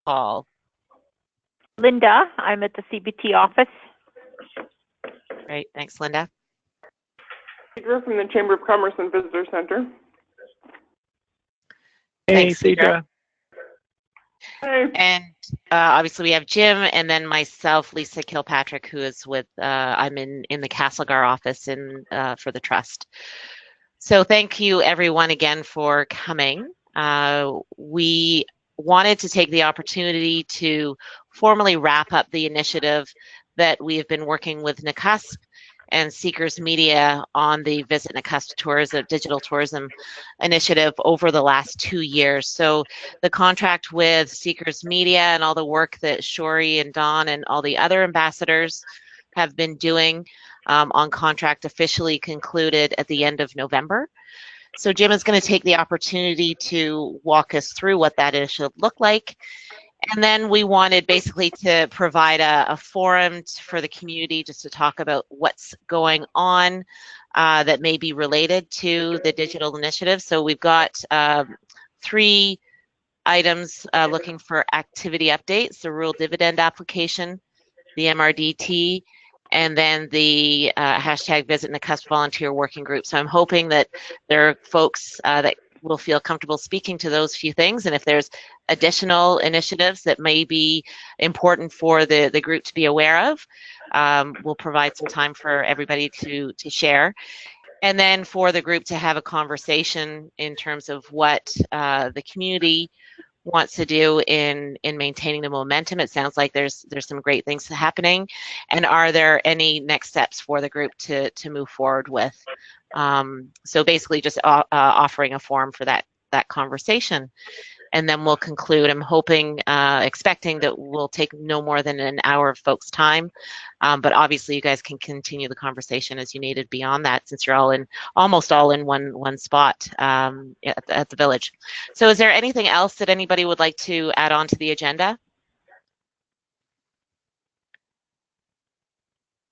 call. Linda, I'm at the CBT office. Great, thanks, Linda. Cedra from the Chamber of Commerce and Visitor Center. Hey, Thanks, Cedra. Hey. And obviously we have Jim and then myself, Lisa Kilpatrick, who is with, I'm in the Castlegar office for the Trust. So thank you everyone again for coming. We wanted to take the opportunity to formally wrap up the initiative that we have been working with NAKUSP and Seekers Media on the VisitNakusp Tourism, digital tourism initiative over the last 2 years. So the contract with Seekers Media and all the work that Shori and Don and all the other ambassadors have been doing on contract officially concluded at the end of November. So Jim is going to take the opportunity to walk us through what that initiative looked like. And then we wanted basically to provide a forum for the community just to talk about what's going on that may be related to the digital initiative. So we've got 3 items looking for activity updates: the rural dividend application, the MRDT, and then the hashtag VisitNakusp volunteer working group. So I'm hoping that there are folks that will feel comfortable speaking to those few things. And if there's additional initiatives that may be important for the group to be aware of, we'll provide some time for everybody to share. And then for the group to have a conversation in terms of what the community wants to do in maintaining the momentum. It sounds like there's some great things happening. And are there any next steps for the group to move forward with? So basically just offering a forum for that conversation. And then we'll conclude. I'm hoping, expecting that we'll take no more than an hour of folks' time. But obviously you guys can continue the conversation as you needed beyond that, since you're almost all in one spot at the village. So is there anything else that anybody would like to add on to the agenda?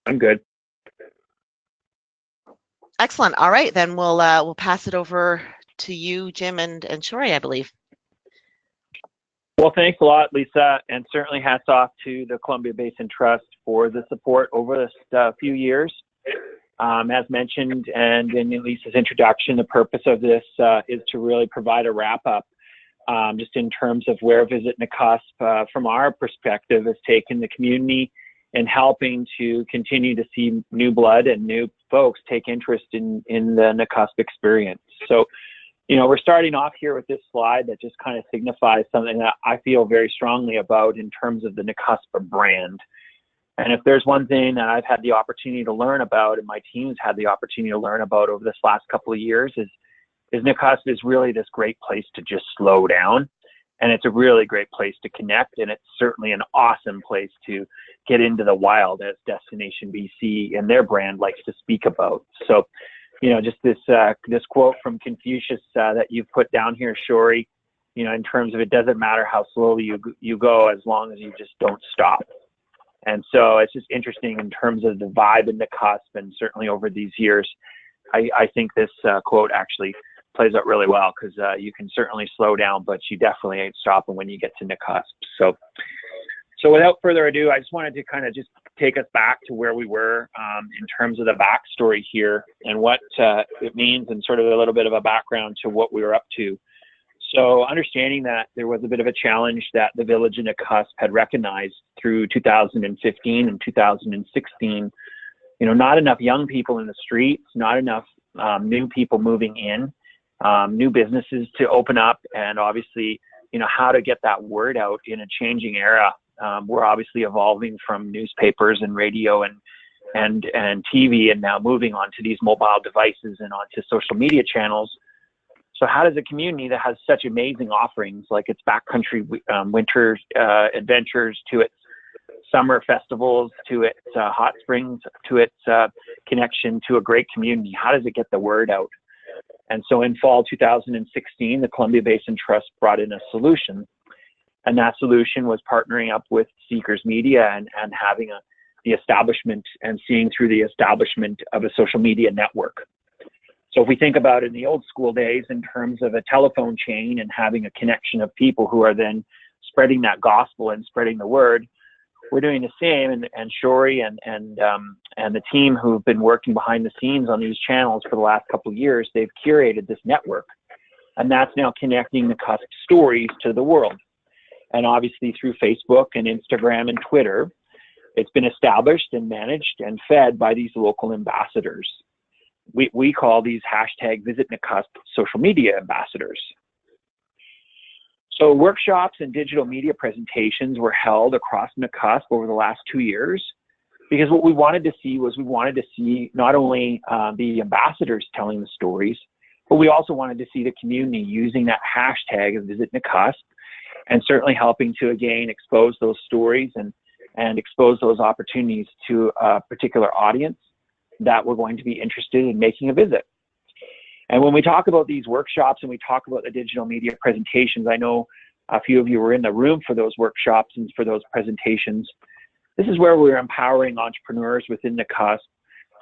I'm good. Excellent. All right, then we'll pass it over to you, Jim and Shori, I believe. Well, thanks a lot, Lisa, and certainly hats off to the Columbia Basin Trust for the support over this few years. As mentioned, and in Lisa's introduction, the purpose of this is to really provide a wrap-up just in terms of where VisitNakusp, from our perspective, has taken the community and helping to continue to see new blood and new folks take interest in the NAKUSP experience. So, you know, we're starting off here with this slide that just kind of signifies something that I feel very strongly about in terms of the NAKUSP brand. And if there's one thing that I've had the opportunity to learn about, and my team's had the opportunity to learn about over this last couple of years, is NAKUSP is really this great place to just slow down. And it's a really great place to connect, and it's certainly an awesome place to get into the wild, as Destination BC and their brand likes to speak about. So, you know, just this quote from Confucius that you've put down here, Shori, you know, in terms of it doesn't matter how slowly you go as long as you just don't stop. And so it's just interesting in terms of the vibe in NAKUSP, and certainly over these years, I think this quote actually plays out really well, because you can certainly slow down, but you definitely ain't stopping when you get to NAKUSP. So without further ado, I just wanted to kind of just take us back to where we were in terms of the backstory here and what it means, and sort of a little bit of a background to what we were up to. So understanding that there was a bit of a challenge that the village in NAKUSP had recognized through 2015 and 2016, you know, not enough young people in the streets, not enough new people moving in, new businesses to open up, and obviously, you know, how to get that word out in a changing era. We're obviously evolving from newspapers and radio and TV, and now moving on to these mobile devices and onto social media channels. So how does a community that has such amazing offerings, like its backcountry winter adventures, to its summer festivals, to its hot springs, to its connection to a great community, how does it get the word out? And so in fall 2016, the Columbia Basin Trust brought in a solution. And that solution was partnering up with Seekers Media and having the establishment and seeing through the establishment of a social media network. So if we think about it in the old school days in terms of a telephone chain and having a connection of people who are then spreading that gospel and spreading the word, we're doing the same. And Shori and the team who've been working behind the scenes on these channels for the last couple of years, they've curated this network, and that's now connecting the Cusp stories to the world. And obviously through Facebook and Instagram and Twitter, it's been established and managed and fed by these local ambassadors. We call these hashtag VisitNakusp social media ambassadors. So workshops and digital media presentations were held across Nakusp over the last 2 years, because what we wanted to see was not only the ambassadors telling the stories, but we also wanted to see the community using that hashtag of VisitNakusp, and certainly helping to, again, expose those stories and expose those opportunities to a particular audience that were going to be interested in making a visit. And when we talk about these workshops and we talk about the digital media presentations, I know a few of you were in the room for those workshops and for those presentations. This is where we're empowering entrepreneurs within Nakusp,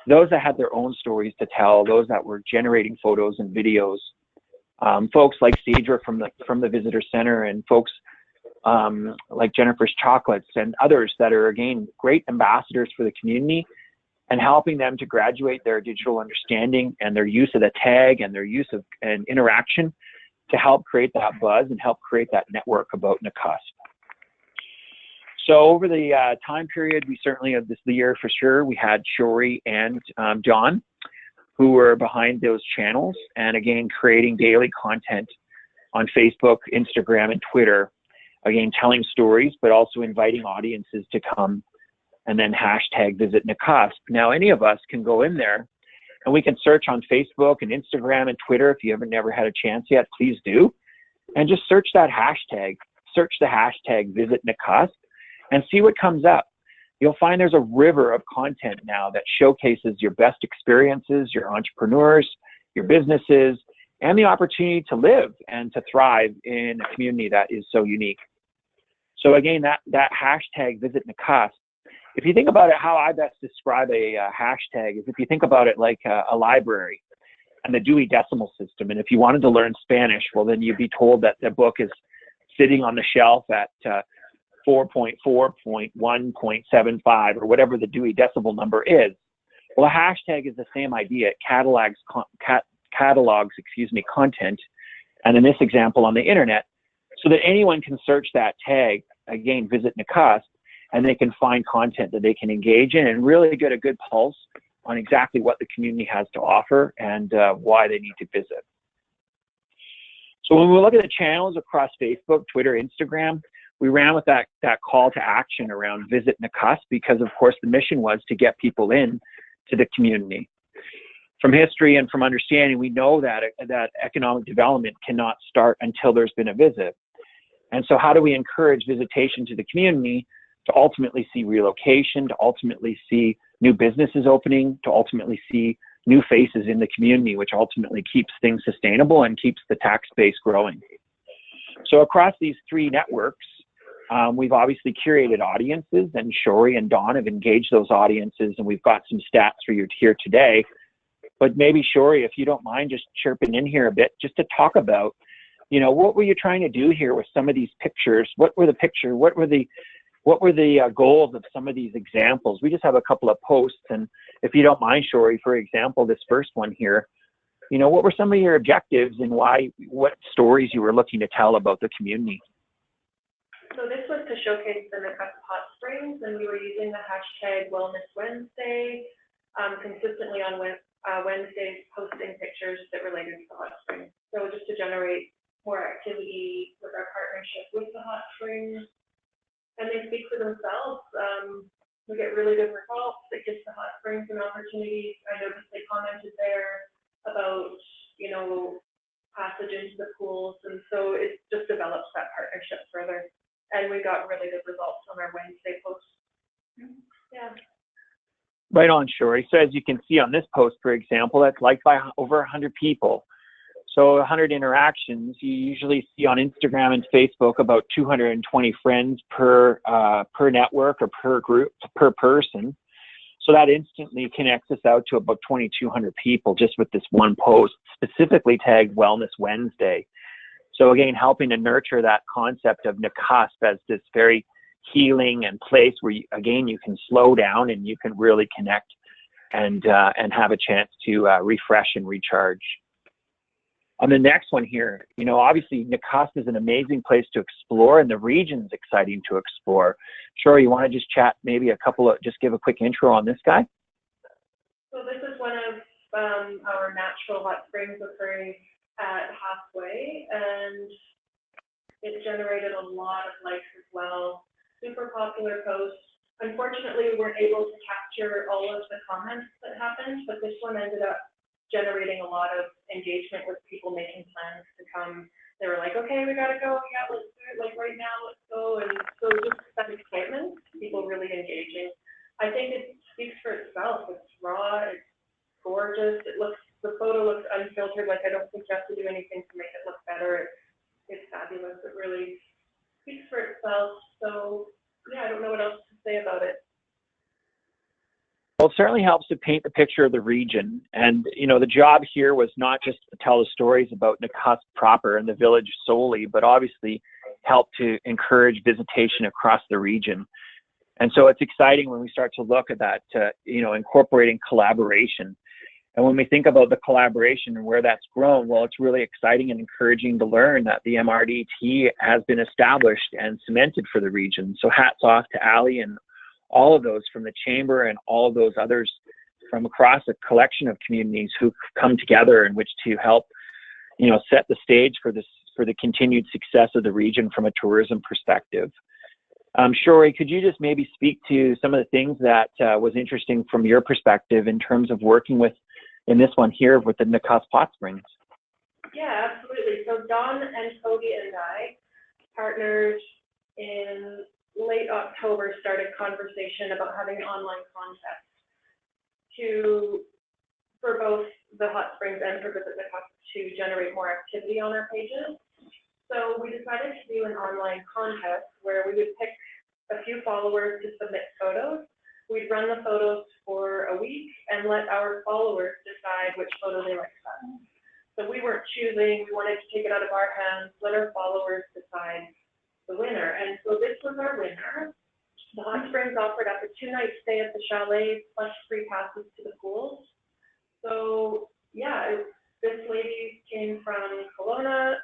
those that had their own stories to tell, those that were generating photos and videos. Folks like Cedra from the Visitor Center, and folks like Jennifer's Chocolates and others that are, again, great ambassadors for the community, and helping them to graduate their digital understanding and their use of the tag and their use of an interaction to help create that buzz and help create that network about Nakusp. So over the time period, we certainly have this year for sure, we had Shori and John, who were behind those channels, and again, creating daily content on Facebook, Instagram, and Twitter, again, telling stories, but also inviting audiences to come, and then hashtag VisitNakusp. Now, any of us can go in there and we can search on Facebook and Instagram and Twitter. If you haven't never had a chance yet, please do. And just search that hashtag, search the hashtag VisitNakusp, and see what comes up. You'll find there's a river of content now that showcases your best experiences, your entrepreneurs, your businesses, and the opportunity to live and to thrive in a community that is so unique. So again, that hashtag VisitNakusp, if you think about it, how I best describe a hashtag is if you think about it like a library and the Dewey Decimal System. And if you wanted to learn Spanish, well, then you'd be told that the book is sitting on the shelf at 4.4.1.75 or whatever the Dewey Decimal number is. Well, a hashtag is the same idea. It catalogs content, and in this example on the internet, so that anyone can search that tag, again, VisitNakusp, and they can find content that they can engage in and really get a good pulse on exactly what the community has to offer and why they need to visit. So when we look at the channels across Facebook, Twitter, Instagram, we ran with that call to action around VisitNakusp, because of course the mission was to get people in to the community. From history and from understanding, we know that economic development cannot start until there's been a visit. And so how do we encourage visitation to the community to ultimately see relocation, to ultimately see new businesses opening, to ultimately see new faces in the community, which ultimately keeps things sustainable and keeps the tax base growing. So across these three networks, we've obviously curated audiences, and Shori and Dawn have engaged those audiences, and we've got some stats for you here today. But maybe, Shori, if you don't mind just chirping in here a bit, just to talk about, you know, what were you trying to do here with some of these pictures? What were the goals of some of these examples? We just have a couple of posts, and if you don't mind, Shori, for example, this first one here, you know, what were some of your objectives and what stories you were looking to tell about the community? So this was to showcase the Nakusp Hot Springs, and we were using the hashtag Wellness Wednesday consistently on Wednesdays, posting pictures that related to the hot springs. So just to generate more activity with our partnership with the hot springs. And they speak for themselves. We get really good results. It gives the hot springs an opportunity. I noticed they commented there about, you know, passage into the pools. And so it just develops that partnership further. And we got really good results on our Wednesday posts. Yeah. Right on, Shori. So as you can see on this post, for example, that's liked by over 100 people. So 100 interactions. You usually see on Instagram and Facebook about 220 friends per network or per group, per person. So that instantly connects us out to about 2,200 people just with this one post, specifically tagged Wellness Wednesday. So again, helping to nurture that concept of Nakusp as this very healing and place where you, again, you can slow down and you can really connect and have a chance to refresh and recharge. On the next one here, you know, obviously Nakusp is an amazing place to explore and the region's exciting to explore. Sure, you want to just chat maybe just give a quick intro on this guy? So this is one of our natural hot springs occurring at Halfway, and it generated a lot of likes as well. Super popular post. Unfortunately, we weren't able to capture all of the comments that happened, but this one ended up generating a lot of engagement with people making plans to come. They were like, okay, we gotta go, yeah, let's do it, like right now, let's go. And so just that excitement, people really engaging. I think it speaks for itself. It's raw, it's gorgeous, the photo looks unfiltered, like I don't think you have to do anything to make it look better. It's fabulous, it really speaks for itself. So yeah, I don't know what else to say about it. Well, it certainly helps to paint the picture of the region. And, you know, the job here was not just to tell the stories about Nakusp proper and the village solely, but obviously help to encourage visitation across the region. And so it's exciting when we start to look at that, you know, incorporating collaboration. And when we think about the collaboration and where that's grown, well, it's really exciting and encouraging to learn that the MRDT has been established and cemented for the region. So hats off to Ali and all of those from the Chamber and all of those others from across a collection of communities who come together in which to help, you know, set the stage for the continued success of the region from a tourism perspective. Shori, could you just maybe speak to some of the things that was interesting from your perspective in terms of working with, in this one here, with the Nakusp Hot Springs? Yeah, absolutely. So Don and Cody and I, partners in late October, started conversation about having an online contest for both the hot springs and for VisitNakusp to generate more activity on our pages. So we decided to do an online contest where we would pick a few followers to submit photos. We'd run the photos for a week and let our followers decide which photo they liked best. So we weren't choosing, we wanted to take it out of our hands, let our followers decide the winner. And so this was our winner. The hot springs offered up a 2-night stay at the chalet plus free passes to the pools. So yeah, this lady came from Kelowna.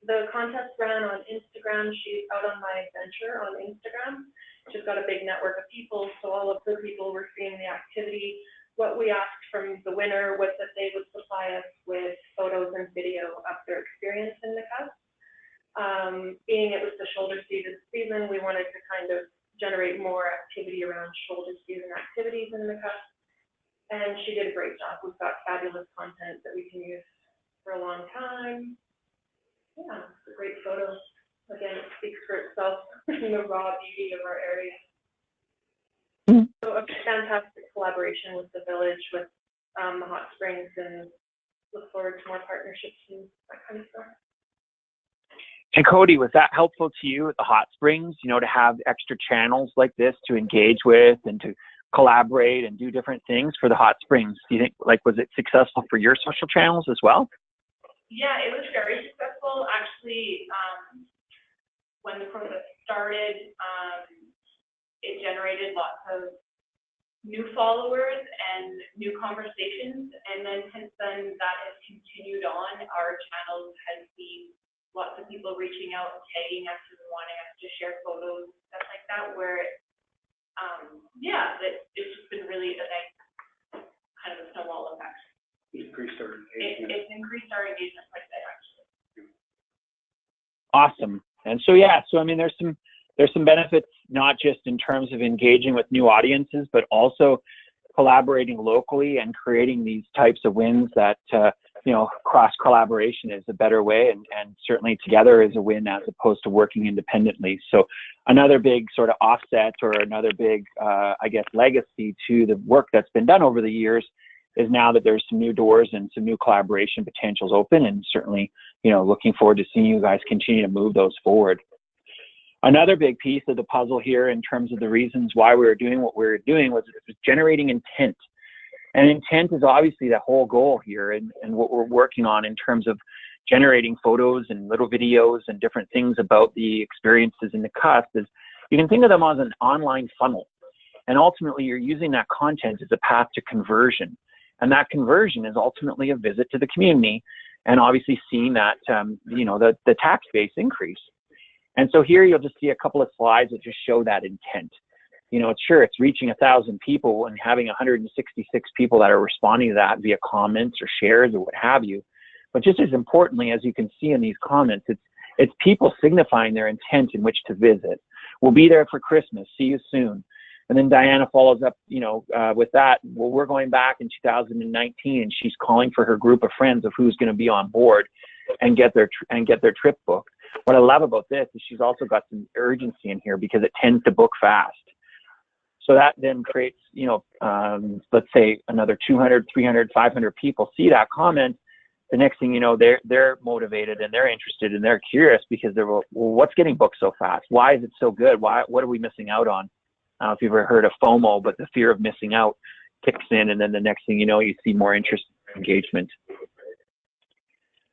The contest ran on Instagram. She's out on my adventure on Instagram. She's got a big network of people, so all of her people were seeing the activity. What we asked from the winner was that they would supply us with photos and video of their experience in Nakusp. Being it was the shoulder season, we wanted to kind of generate more activity around shoulder season activities in Nakusp. And she did a great job. We've got fabulous content that we can use for a long time. Yeah, it's a great photo. Again, it speaks for itself in the raw beauty of our area. So a fantastic collaboration with the village, with the hot springs, and look forward to more partnerships and that kind of stuff. And Cody, was that helpful to you at the hot springs, you know, to have extra channels like this to engage with and to collaborate and do different things for the hot springs? Do you think, like, was it successful for your social channels as well? Yeah, it was very successful. Actually, when the process started, it generated lots of new followers and new conversations. And then since then, that has continued on. Our channels has seen lots of people reaching out and tagging us and wanting us to share photos, stuff like that, where yeah, it's just been really a nice kind of a snowball effect. Increased our engagement. It's increased our engagement quite a bit, actually. Awesome. And so, yeah, so I mean, there's some benefits, not just in terms of engaging with new audiences, but also collaborating locally and creating these types of wins that, you know, cross collaboration is a better way, and certainly together is a win as opposed to working independently. So another big sort of offset, or another big, I guess, legacy to the work that's been done over the years is now that there's some new doors and some new collaboration potentials open, and certainly, you know, looking forward to seeing you guys continue to move those forward. Another big piece of the puzzle here in terms of the reasons why we were doing what we were doing was generating intent. And intent is obviously the whole goal here, and what we're working on in terms of generating photos and little videos and different things about the experiences in the cusp, is you can think of them as an online funnel. And ultimately, you're using that content as a path to conversion. And that conversion is ultimately a visit to the community, and obviously seeing that, the tax base increase. And so here you'll just see a couple of slides that just show that intent. It's reaching 1,000 people and having 166 people that are responding to that via comments or shares or what have you. But just as importantly, as you can see in these comments, it's people signifying their intent in which to visit. We'll be there for Christmas. See you soon. And then Diana follows up, with that. Well, we're going back in 2019, and she's calling for her group of friends of who's going to be on board and get their trip booked. What I love about this is she's also got some urgency in here because it tends to book fast. So that then creates, let's say another 200, 300, 500 people see that comment. The next thing you know, they're motivated and they're interested and they're curious because they're, well, what's getting booked so fast? Why is it so good? What are we missing out on? I don't know if you've ever heard of FOMO, but the fear of missing out kicks in, and then the next thing you know, you see more interest and engagement.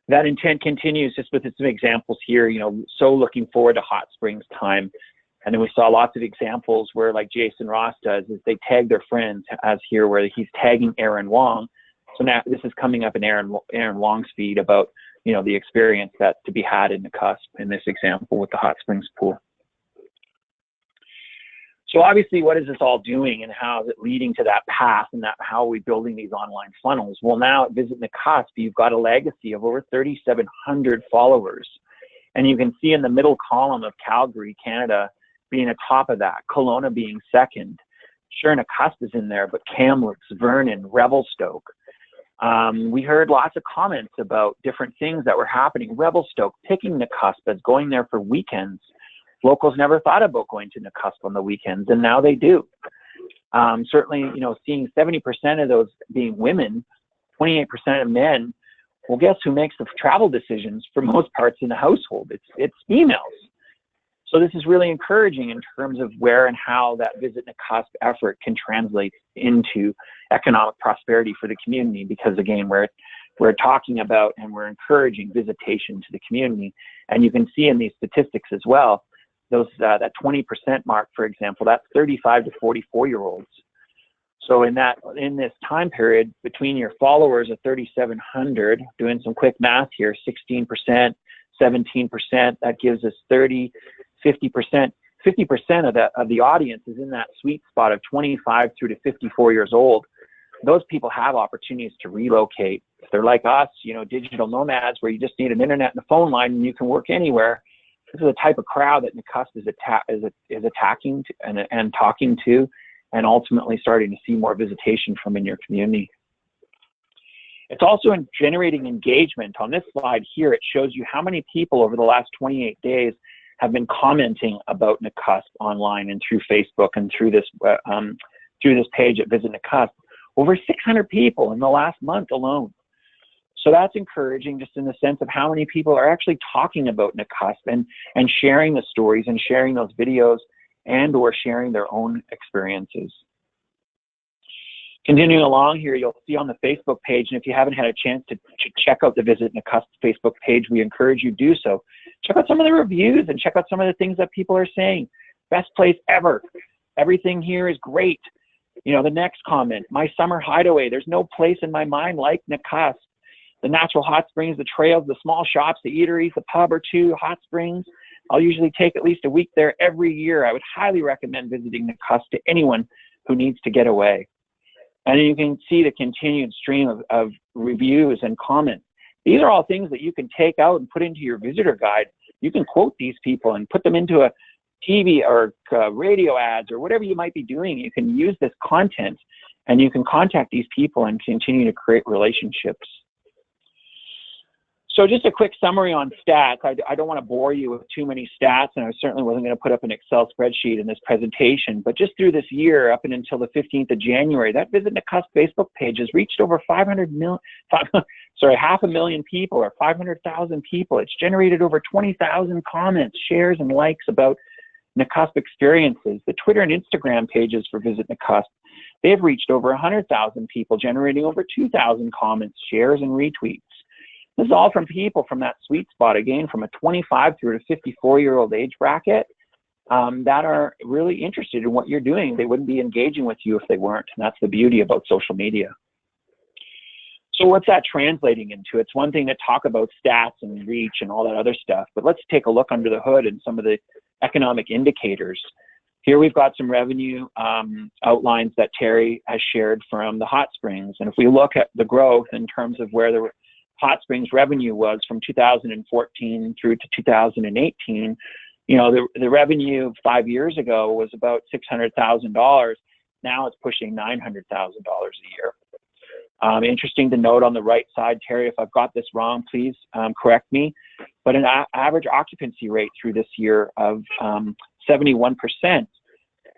That intent continues just with some examples here, so looking forward to Hot Springs time. And then we saw lots of examples where, like Jason Ross does, is they tag their friends, as here where he's tagging Aaron Wong. So now this is coming up in Aaron Wong's feed about, the experience that's to be had in the cusp in this example with the Hot Springs pool. So obviously, what is this all doing, and how is it leading to that path, and how are we building these online funnels? Well, now at VisitNakusp, you've got a legacy of over 3,700 followers. And you can see in the middle column of Calgary, Canada, being atop of that, Kelowna being second. Sure, Nakusp is in there, but Kamloops, Vernon, Revelstoke. We heard lots of comments about different things that were happening. Revelstoke picking Nakusp as going there for weekends. Locals never thought about going to Nakusp on the weekends, and now they do. Certainly, seeing 70% of those being women, 28% of men. Well, guess who makes the travel decisions for most parts in the household? It's females. So this is really encouraging in terms of where and how that VisitNakusp effort can translate into economic prosperity for the community, because again, we're talking about and we're encouraging visitation to the community. And you can see in these statistics as well, those that 20% mark, for example, that's 35 to 44-year-olds. So in this time period between your followers of 3,700, doing some quick math here, 16%, 17%, that gives us 30, 50%. 50% of the audience is in that sweet spot of 25 through to 54 years old. Those people have opportunities to relocate. If they're like us, digital nomads, where you just need an internet and a phone line and you can work anywhere. This is the type of crowd that Nakusp is attacking and talking to, and ultimately starting to see more visitation from in your community. It's also in generating engagement. On this slide here, it shows you how many people over the last 28 days have been commenting about Nakusp online and through Facebook and through this page at VisitNakusp. Over 600 people in the last month alone. So that's encouraging, just in the sense of how many people are actually talking about Nakusp and sharing the stories and sharing those videos and or sharing their own experiences. Continuing along here, you'll see on the Facebook page, and if you haven't had a chance to check out the VisitNakusp Facebook page, we encourage you to do so. Check out some of the reviews and check out some of the things that people are saying. Best place ever. Everything here is great. The next comment, my summer hideaway. There's no place in my mind like Nakusp. The natural hot springs, the trails, the small shops, the eateries, the pub or two, hot springs. I'll usually take at least a week there every year. I would highly recommend visiting Nakusp to anyone who needs to get away. And you can see the continued stream of reviews and comments. These are all things that you can take out and put into your visitor guide. You can quote these people and put them into a TV or radio ads or whatever you might be doing. You can use this content and you can contact these people and continue to create relationships. So just a quick summary on stats. I don't want to bore you with too many stats, and I certainly wasn't going to put up an Excel spreadsheet in this presentation, but just through this year, up and until the 15th of January, that VisitNakusp Facebook page has reached over 500,000 people, or 500,000 people. It's generated over 20,000 comments, shares, and likes about Nakusp experiences. The Twitter and Instagram pages for VisitNakusp, they've reached over 100,000 people, generating over 2,000 comments, shares, and retweets. This is all from people from that sweet spot, again, from a 25 through to 54-year-old age bracket that are really interested in what you're doing. They wouldn't be engaging with you if they weren't, and that's the beauty about social media. So what's that translating into? It's one thing to talk about stats and reach and all that other stuff, but let's take a look under the hood and some of the economic indicators. Here we've got some revenue outlines that Terry has shared from the hot springs. And if we look at the growth in terms of where the hot springs revenue was from 2014 through to 2018, you know, the revenue 5 years ago was about $600,000. Now it's pushing $900,000 a year. Interesting to note on the right side, Terry, if I've got this wrong, please correct me, but an average occupancy rate through this year of 71%,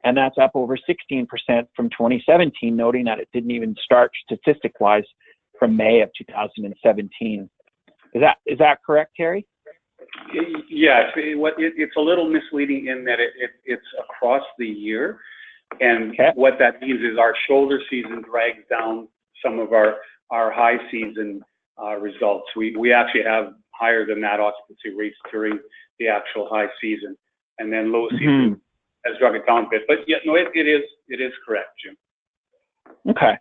and that's up over 16% from 2017, noting that it didn't even start statistic-wise from May of 2017. Is that correct, Terry? Yeah, it's a little misleading in that it's across the year, and what that means is our shoulder season drags down some of our high season results. We actually have higher than that occupancy rates during the actual high season, and then low season has drug it down a bit. But yeah, no, it is correct, Jim. Okay.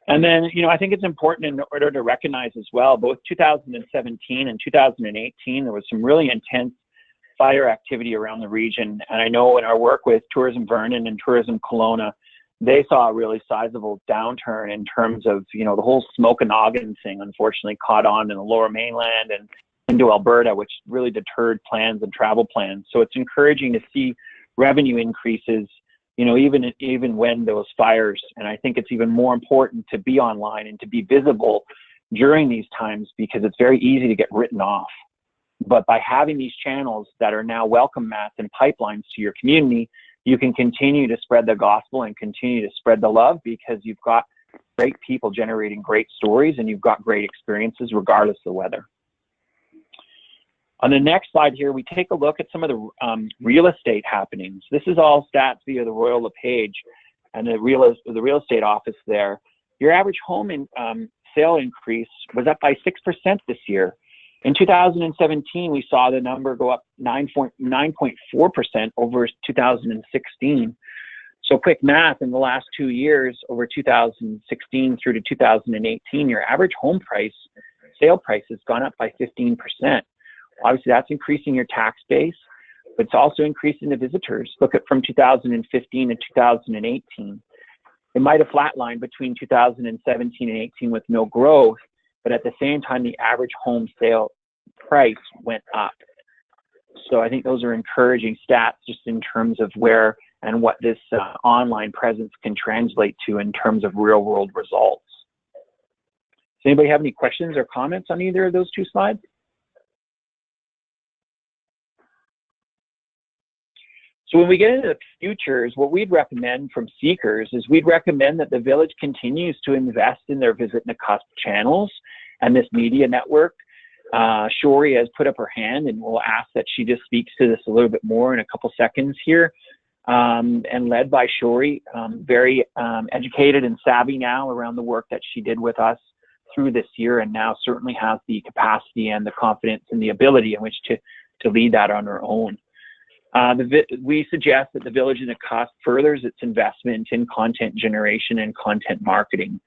And then, you know, I think it's important in order to recognize as well, both 2017 and 2018, there was some really intense fire activity around the region. And I know in our work with Tourism Vernon and Tourism Kelowna, they saw a really sizable downturn in terms of, you know, the whole Okanagan thing unfortunately caught on in the lower mainland and into Alberta, which really deterred plans and travel plans. So it's encouraging to see revenue increases, you know, even when those fires. And I think it's even more important to be online and to be visible during these times because it's very easy to get written off. But by having these channels that are now welcome mats and pipelines to your community, you can continue to spread the gospel and continue to spread the love because you've got great people generating great stories and you've got great experiences regardless of the weather. On the next slide here, we take a look at some of the real estate happenings. This is all stats via the Royal LePage and the real estate office there. Your average home sale increase was up by 6% this year. In 2017, we saw the number go up 9.4% over 2016. So quick math, in the last 2 years, over 2016 through to 2018, your average home sale price has gone up by 15%. Obviously, that's increasing your tax base, but it's also increasing the visitors. Look at from 2015 to 2018. It might have flatlined between 2017 and 18 with no growth, but at the same time, the average home sale price went up. So I think those are encouraging stats just in terms of where and what this online presence can translate to in terms of real world results. Does anybody have any questions or comments on either of those two slides? So when we get into the futures, what we'd recommend from Seekers is we'd recommend that the village continues to invest in their VisitNakusp channels and this media network. Shori has put up her hand and we'll ask that she just speaks to this a little bit more in a couple seconds here. And led by Shori, very educated and savvy now around the work that she did with us through this year and now certainly has the capacity and the confidence and the ability in which to lead that on her own. We suggest that the Village of Nakusp furthers its investment in content generation and content marketing.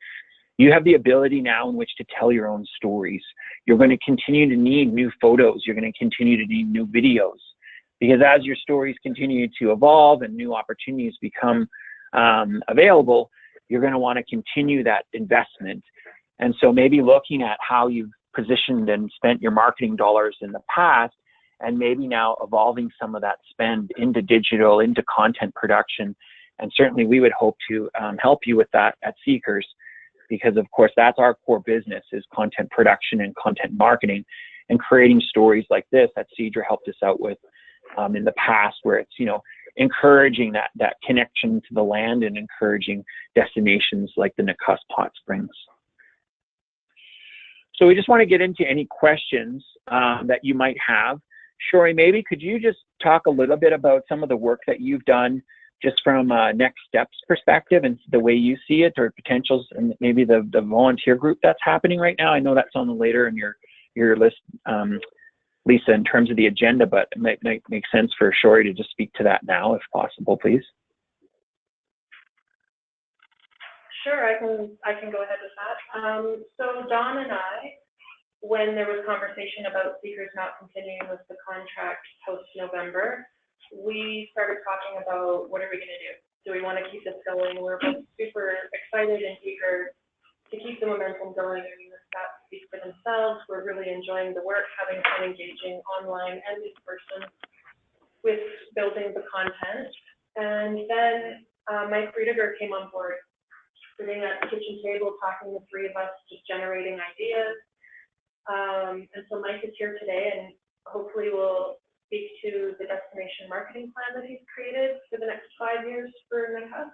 You have the ability now in which to tell your own stories. You're going to continue to need new photos. You're going to continue to need new videos because as your stories continue to evolve and new opportunities become available, you're going to want to continue that investment. And so maybe looking at how you've positioned and spent your marketing dollars in the past and maybe now evolving some of that spend into digital, into content production. And certainly we would hope to help you with that at Seekers because of course that's our core business is content production and content marketing and creating stories like this that Cedra helped us out with in the past where it's, you know, encouraging that connection to the land and encouraging destinations like the Nakusp Hot Springs. So we just want to get into any questions that you might have. Shori, maybe could you just talk a little bit about some of the work that you've done just from a next steps perspective and the way you see it or potentials and maybe the volunteer group that's happening right now? I know that's on the later in your your list, Lisa, in terms of the agenda, but it might make sense for Shori to just speak to that now, if possible, please. Sure, I can go ahead with that. So Dawn and I, when there was conversation about Seekers not continuing with the contract post-November, we started talking about what are we going to do? Do we want to keep this going? We're both super excited and eager to keep the momentum going. I mean, the stats speak for themselves. We're really enjoying the work, having fun engaging online and in person with building the content. And then Mike Friediger came on board, sitting at the kitchen table, talking the three of us, just generating ideas. And so Mike is here today, and hopefully will speak to the destination marketing plan that he's created for the next 5 years for NAKUSP,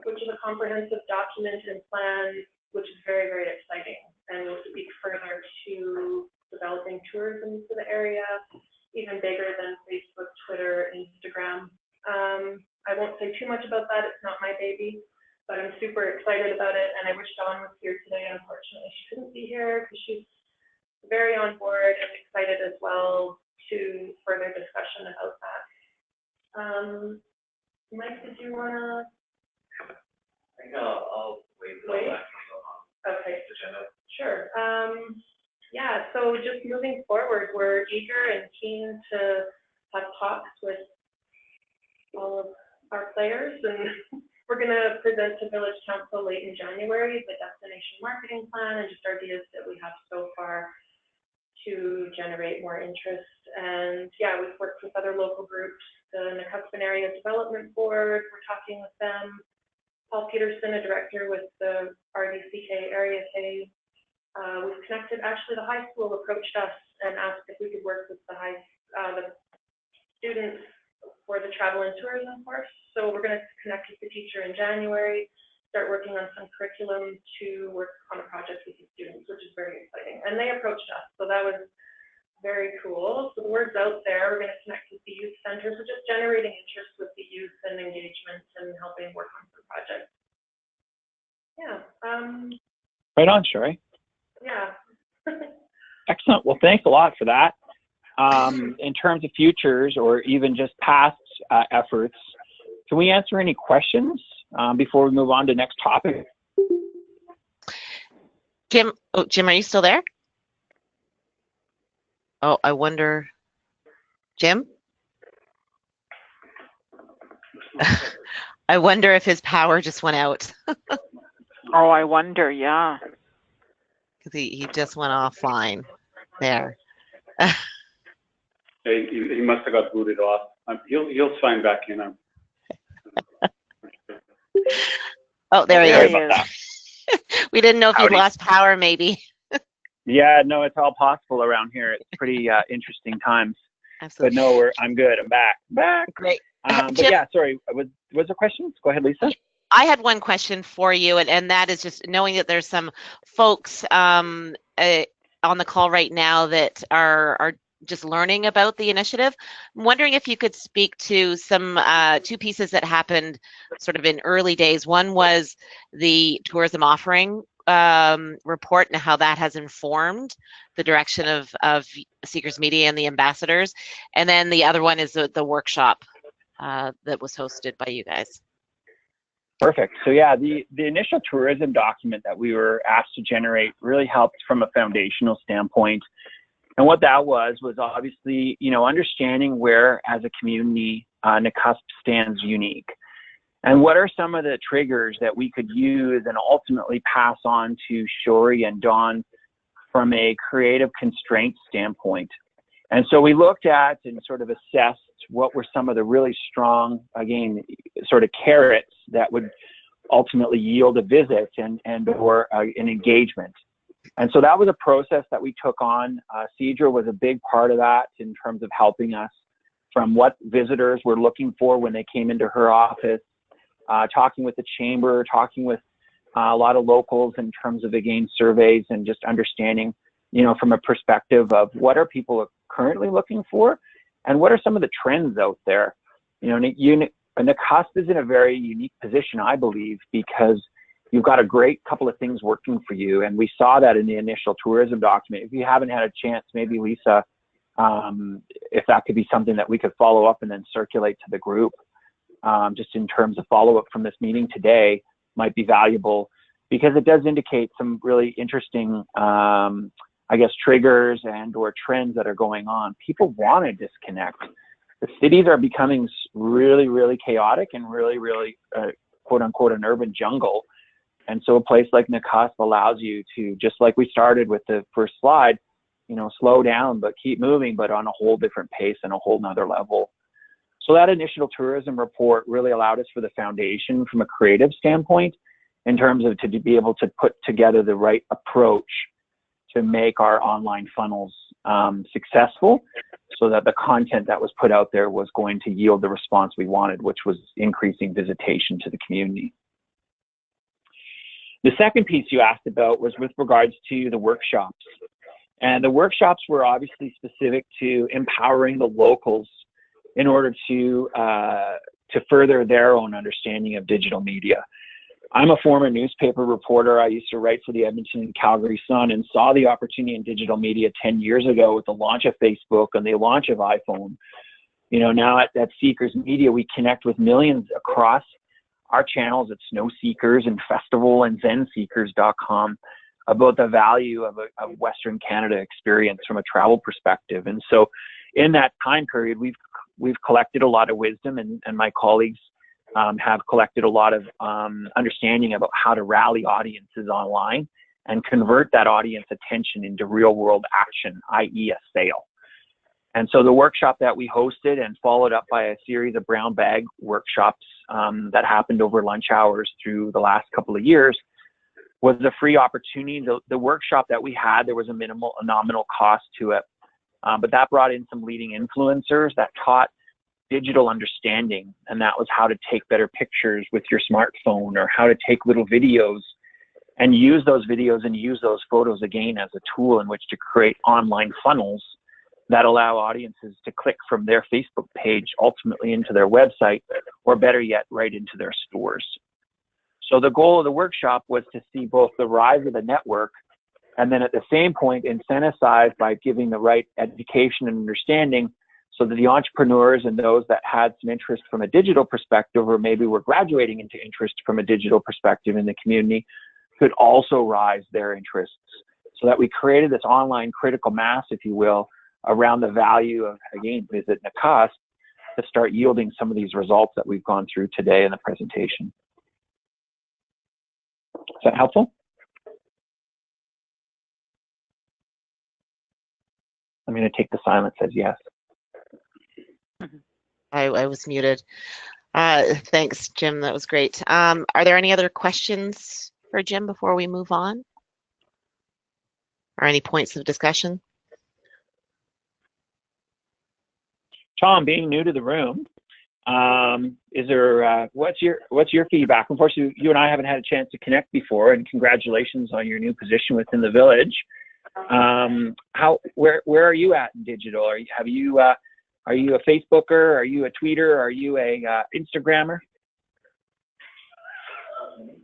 which is a comprehensive document and plan, which is very, very exciting, and will speak further to developing tourism for the area, even bigger than Facebook, Twitter, Instagram. I won't say too much about that. It's not my baby, but I'm super excited about it, and I wish Dawn was here today. Unfortunately, she couldn't be here because she's very on board and excited as well to further discussion about that. Mike, did you want to? I think I'll wait. Okay. Sure. Yeah, so just moving forward, we're eager and keen to have talks with all of our players, and we're going to present to Village Council late in January the destination marketing plan and just ideas that we have so far to generate more interest. And yeah, we've worked with other local groups, the Nakusp Area Development Board, we're talking with them. Paul Peterson, a director with the RDCK Area K. We've connected, actually the high school approached us and asked if we could work with the students for the travel and tourism course. So we're going to connect with the teacher in January, start working on some curriculum to work on a project with the students, which is very exciting. And they approached us, so that was very cool. So the word's out there. We're going to connect with the youth centers, so just generating interest with the youth and engagement and helping work on some projects. Yeah. Right on, Shori. Yeah. Excellent. Well, thanks a lot for that. In terms of futures or even just past efforts, can we answer any questions before we move on to next topic? Jim, Jim, are you still there? Oh, I wonder, Jim? I wonder if his power just went out. Oh, I wonder, yeah. He just went offline there. He must have got booted off. He'll sign back in. Oh, there he is. We didn't know if Howdy. he'd lost power, maybe. Yeah, no, it's all possible around here. It's pretty interesting times. Absolutely. But no, I'm good. I'm back. Great. But Jim, yeah, sorry. Was there questions? Go ahead, Lisa. I had one question for you, and that is just knowing that there's some folks on the call right now that are just learning about the initiative. I'm wondering if you could speak to some two pieces that happened sort of in early days. One was the tourism offering report and how that has informed the direction of Seekers Media and the ambassadors. And then the other one is the workshop that was hosted by you guys. Perfect. So yeah, the initial tourism document that we were asked to generate really helped from a foundational standpoint. And what that was obviously, understanding where as a community NAKUSP stands unique. And what are some of the triggers that we could use and ultimately pass on to Shori and Dawn from a creative constraint standpoint. And so we looked at and sort of assessed what were some of the really strong, again, sort of carrots that would ultimately yield a visit and or an engagement. And so that was a process that we took on. Cedra was a big part of that in terms of helping us from what visitors were looking for when they came into her office, talking with the chamber, talking with a lot of locals in terms of, again, surveys and just understanding, from a perspective of what are people currently looking for and what are some of the trends out there. NAKUSP is in a very unique position, I believe, because you've got a great couple of things working for you. And we saw that in the initial tourism document. If you haven't had a chance, maybe Lisa, if that could be something that we could follow up and then circulate to the group, just in terms of follow-up from this meeting today, might be valuable, because it does indicate some really interesting, I guess, triggers and or trends that are going on. People want to disconnect. The cities are becoming really, really chaotic and really, really, quote unquote, an urban jungle. And so a place like Nakusp allows you to, just like we started with the first slide, slow down, but keep moving, but on a whole different pace and a whole nother level. So that initial tourism report really allowed us for the foundation from a creative standpoint, in terms of to be able to put together the right approach to make our online funnels successful, so that the content that was put out there was going to yield the response we wanted, which was increasing visitation to the community. The second piece you asked about was with regards to the workshops. And the workshops were obviously specific to empowering the locals in order to further their own understanding of digital media. I'm a former newspaper reporter. I used to write for the Edmonton and Calgary Sun, and saw the opportunity in digital media 10 years ago with the launch of Facebook and the launch of iPhone. Now at Seekers Media, we connect with millions across our channels at Snow Seekers and Festival and ZenSeekers.com about the value of a Western Canada experience from a travel perspective. And so in that time period, we've collected a lot of wisdom, and my colleagues have collected a lot of understanding about how to rally audiences online and convert that audience attention into real world action, i.e. a sale. And so the workshop that we hosted, and followed up by a series of brown bag workshops that happened over lunch hours through the last couple of years, was a free opportunity. The workshop that we had, there was a nominal cost to it, but that brought in some leading influencers that taught digital understanding, and that was how to take better pictures with your smartphone, or how to take little videos and use those videos and use those photos again as a tool in which to create online funnels that allow audiences to click from their Facebook page ultimately into their website, or better yet, right into their stores. So the goal of the workshop was to see both the rise of the network, and then at the same point incentivize by giving the right education and understanding, so that the entrepreneurs and those that had some interest from a digital perspective, or maybe were graduating into interest from a digital perspective in the community, could also rise their interests. So that we created this online critical mass, if you will, around the value of, again, VisitNakusp, to start yielding some of these results that we've gone through today in the presentation. Is that helpful? I'm going to take the silence as yes. I was muted. Thanks, Jim. That was great. Are there any other questions for Jim before we move on? Or any points of discussion? Tom, being new to the room, is there what's your feedback? Unfortunately, you and I haven't had a chance to connect before, and congratulations on your new position within the village. Where are you at in digital? Are you a Facebooker? Are you a tweeter? Are you a Instagrammer?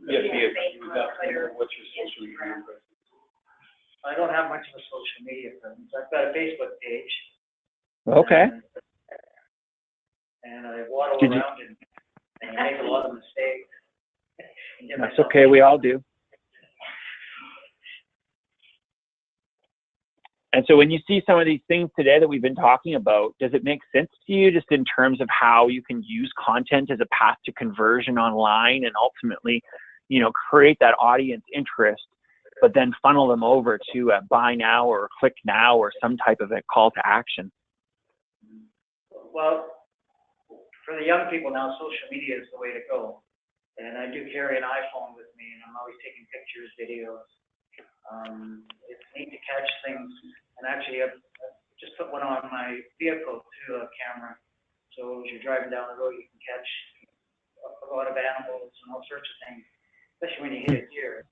Yes, what's your social media? I don't have much of a social media presence. I've got a Facebook page. Okay. And I waddle around and make a lot of mistakes. That's okay. We all do. And so when you see some of these things today that we've been talking about, does it make sense to you, just in terms of how you can use content as a path to conversion online, and ultimately, create that audience interest, but then funnel them over to a buy now or click now or some type of a call to action? Well, for the young people now, social media is the way to go. And I do carry an iPhone with me, and I'm always taking pictures, videos. It's neat to catch things. And actually, I've just put one on my vehicle to a camera. So as you're driving down the road, you can catch a lot of animals and all sorts of things, especially when you hit a deer.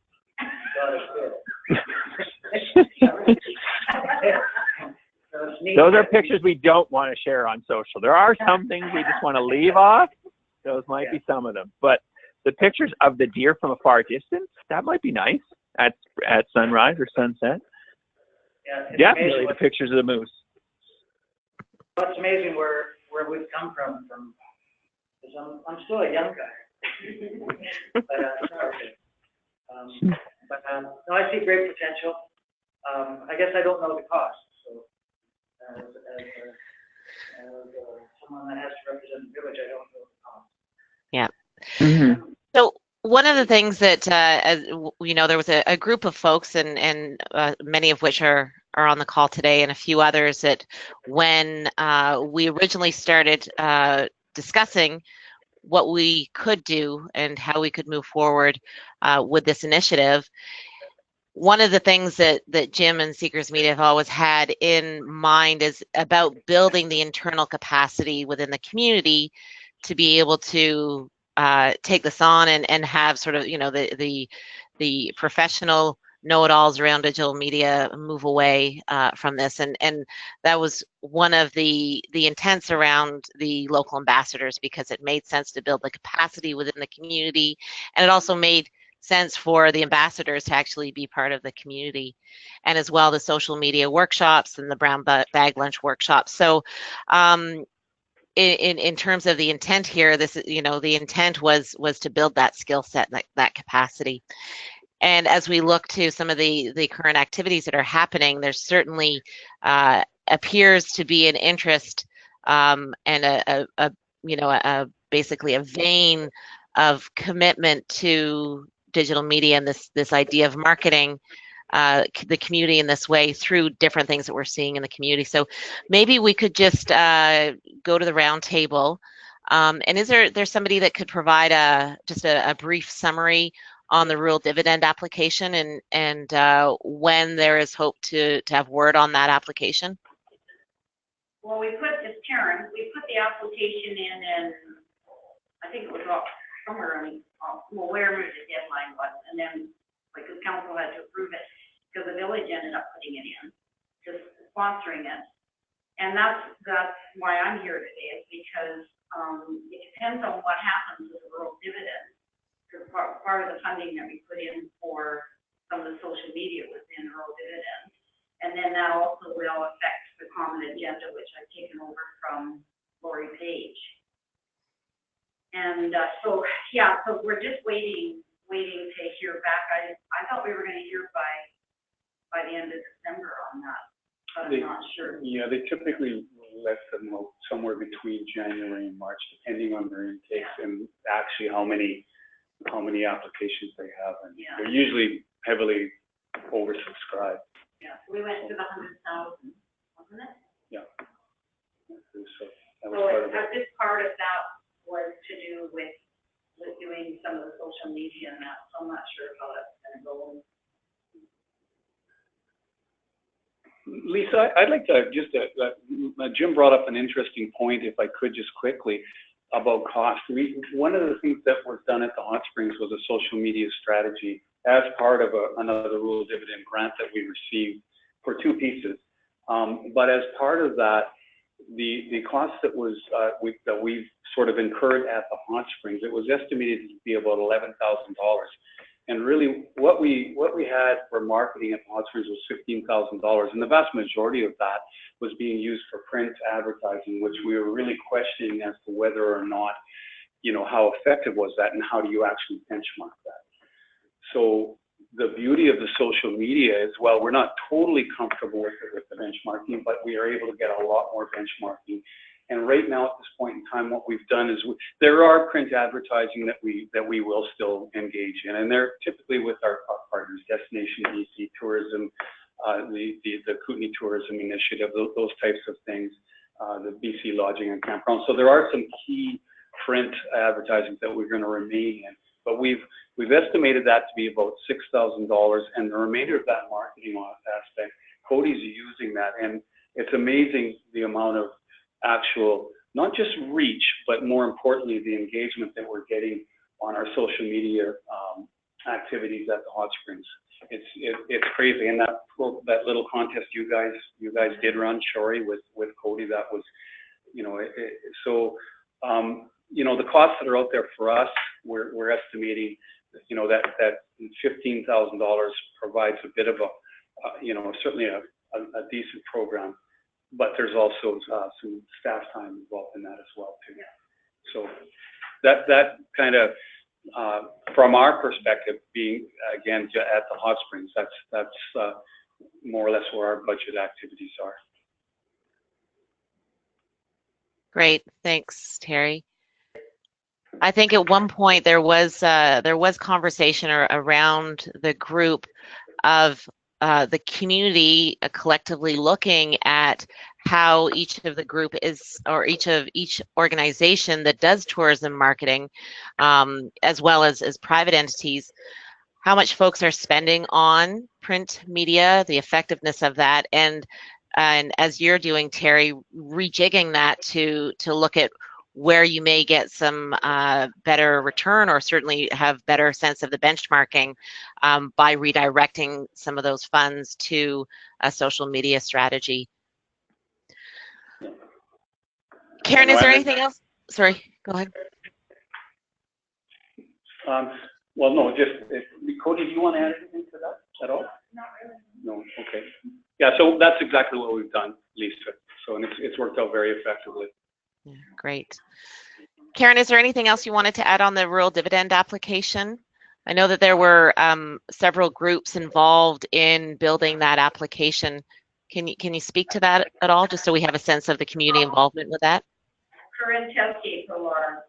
God is good. Those are pictures we don't want to share on social. There are some things we just want to leave off. Those might be some of them. But the pictures of the deer from a far distance, that might be nice at sunrise or sunset. Yeah, it's Definitely amazing the pictures of the moose. What's amazing where we've come from because I'm still a young guy. but no, I see great potential. I guess I don't know the cost, so as someone that has to represent the village, I don't know the cost. Yeah. Mm-hmm. So one of the things that, as you know, there was a group of folks, and many of which are on the call today, and a few others that when we originally started discussing what we could do and how we could move forward with this initiative, one of the things that Jim and Seekers Media have always had in mind is about building the internal capacity within the community to be able to take this on and have sort of, you know, the professional know-it-alls around digital media move away from this, and that was one of the intents around the local ambassadors, because it made sense to build the capacity within the community, and it also made sense for the ambassadors to actually be part of the community, and as well the social media workshops and the brown bag lunch workshops. So in terms of the intent here, this, you know, the intent was to build that skill set, that capacity. And as we look to some of the current activities that are happening, there certainly appears to be an interest and basically a vein of commitment to digital media and this idea of marketing the community in this way through different things that we're seeing in the community. So maybe we could just go to the round table. And is there's somebody that could provide just a brief summary on the rural dividend application and when there is hope to have word on that application? Well, it's Karen, we put the application in I think it was somewhere in, wherever the deadline was, and then, like, the council had to approve it, because the village ended up putting it in, just sponsoring it. And that's why I'm here today, is because it depends on what happens with the rural dividend, because part of the funding that we put in for some of the social media was in rural dividend. And then that also will affect the common agenda, which I've taken over from Lori Page. And so we're just waiting to hear back. I thought we were going to hear by the end of December on that, but I'm not sure. Yeah, they typically let them know somewhere between January and March, depending on their intakes and actually how many applications they have, and they're usually heavily oversubscribed. Yeah, so we went to the 100,000, wasn't it? Yeah. So that was this part of that was to do with doing some of the social media and that, so I'm not sure how that's going to go. Lisa, I'd like to just, Jim brought up an interesting point, if I could just quickly, about cost. One of the things that was done at the Hot Springs was a social media strategy as part of another rural dividend grant that we received for 2 pieces. But as part of that, the cost that was that we've sort of incurred at the Hot Springs, it was estimated to be about $11,000. And really, what we had for marketing at the Hot Springs was $15,000, and the vast majority of that was being used for print advertising, which we were really questioning as to whether or not, you know, how effective was that, and how do you actually benchmark that. So the beauty of the social media is, well, we're not totally comfortable with the benchmarking, but we are able to get a lot more benchmarking. And right now, at this point in time, what we've done is there are print advertising that we will still engage in, and they're typically with our partners, Destination BC Tourism, the Kootenai Tourism Initiative, those types of things, the BC Lodging and Campground. So there are some key print advertising that we're going to remain in, but we've estimated that to be about $6,000, and the remainder of that marketing aspect, Cody's using that, and it's amazing the amount of actual, not just reach, but more importantly, the engagement that we're getting on our social media activities at the Hot Springs. It's crazy, and that little contest you guys did run, Shori, with Cody, that was, you know, you know, the costs that are out there for us, we're estimating, you know, that $15,000 provides a bit of a, you know, certainly a decent program, but there's also some staff time involved in that as well too. Yeah. So that kind of, from our perspective, being again at the hot springs, that's more or less where our budget activities are. Great, thanks, Terry. I think at one point there was conversation around the group of the community collectively looking at how each of the group is, or each organization that does tourism marketing, as well as private entities, how much folks are spending on print media, the effectiveness of that, and as you're doing, Terry, rejigging that to look at where you may get some better return, or certainly have better sense of the benchmarking by redirecting some of those funds to a social media strategy. Karen, is there anything else? Sorry, go ahead. Well, no, just, Cody, do you want to add anything to that at all? Not really. No, okay. Yeah, so that's exactly what we've done, Lisa. So, and it's worked out very effectively. Yeah, great. Karen, is there anything else you wanted to add on the rural dividend application? I know that there were several groups involved in building that application. Can you speak to that at all, just so we have a sense of the community involvement with that? Corinne Teskey put a lot of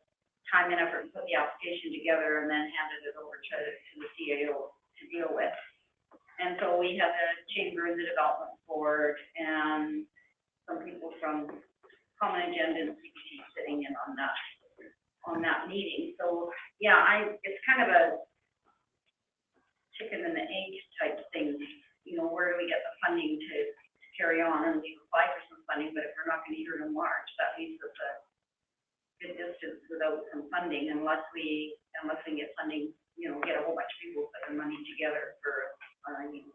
time and effort and put the application together and then handed it over to the CAO to deal with. And so we had the Chamber and the Development Board and some people from Common Agenda and CBT sitting in on that meeting. So yeah, it's kind of a chicken and the egg type thing. You know, where do we get the funding to carry on? And we apply for some funding, but if we're not going to use it in March, that leaves us a good distance without some funding, unless we get funding, you know, get a whole bunch of people put their money together for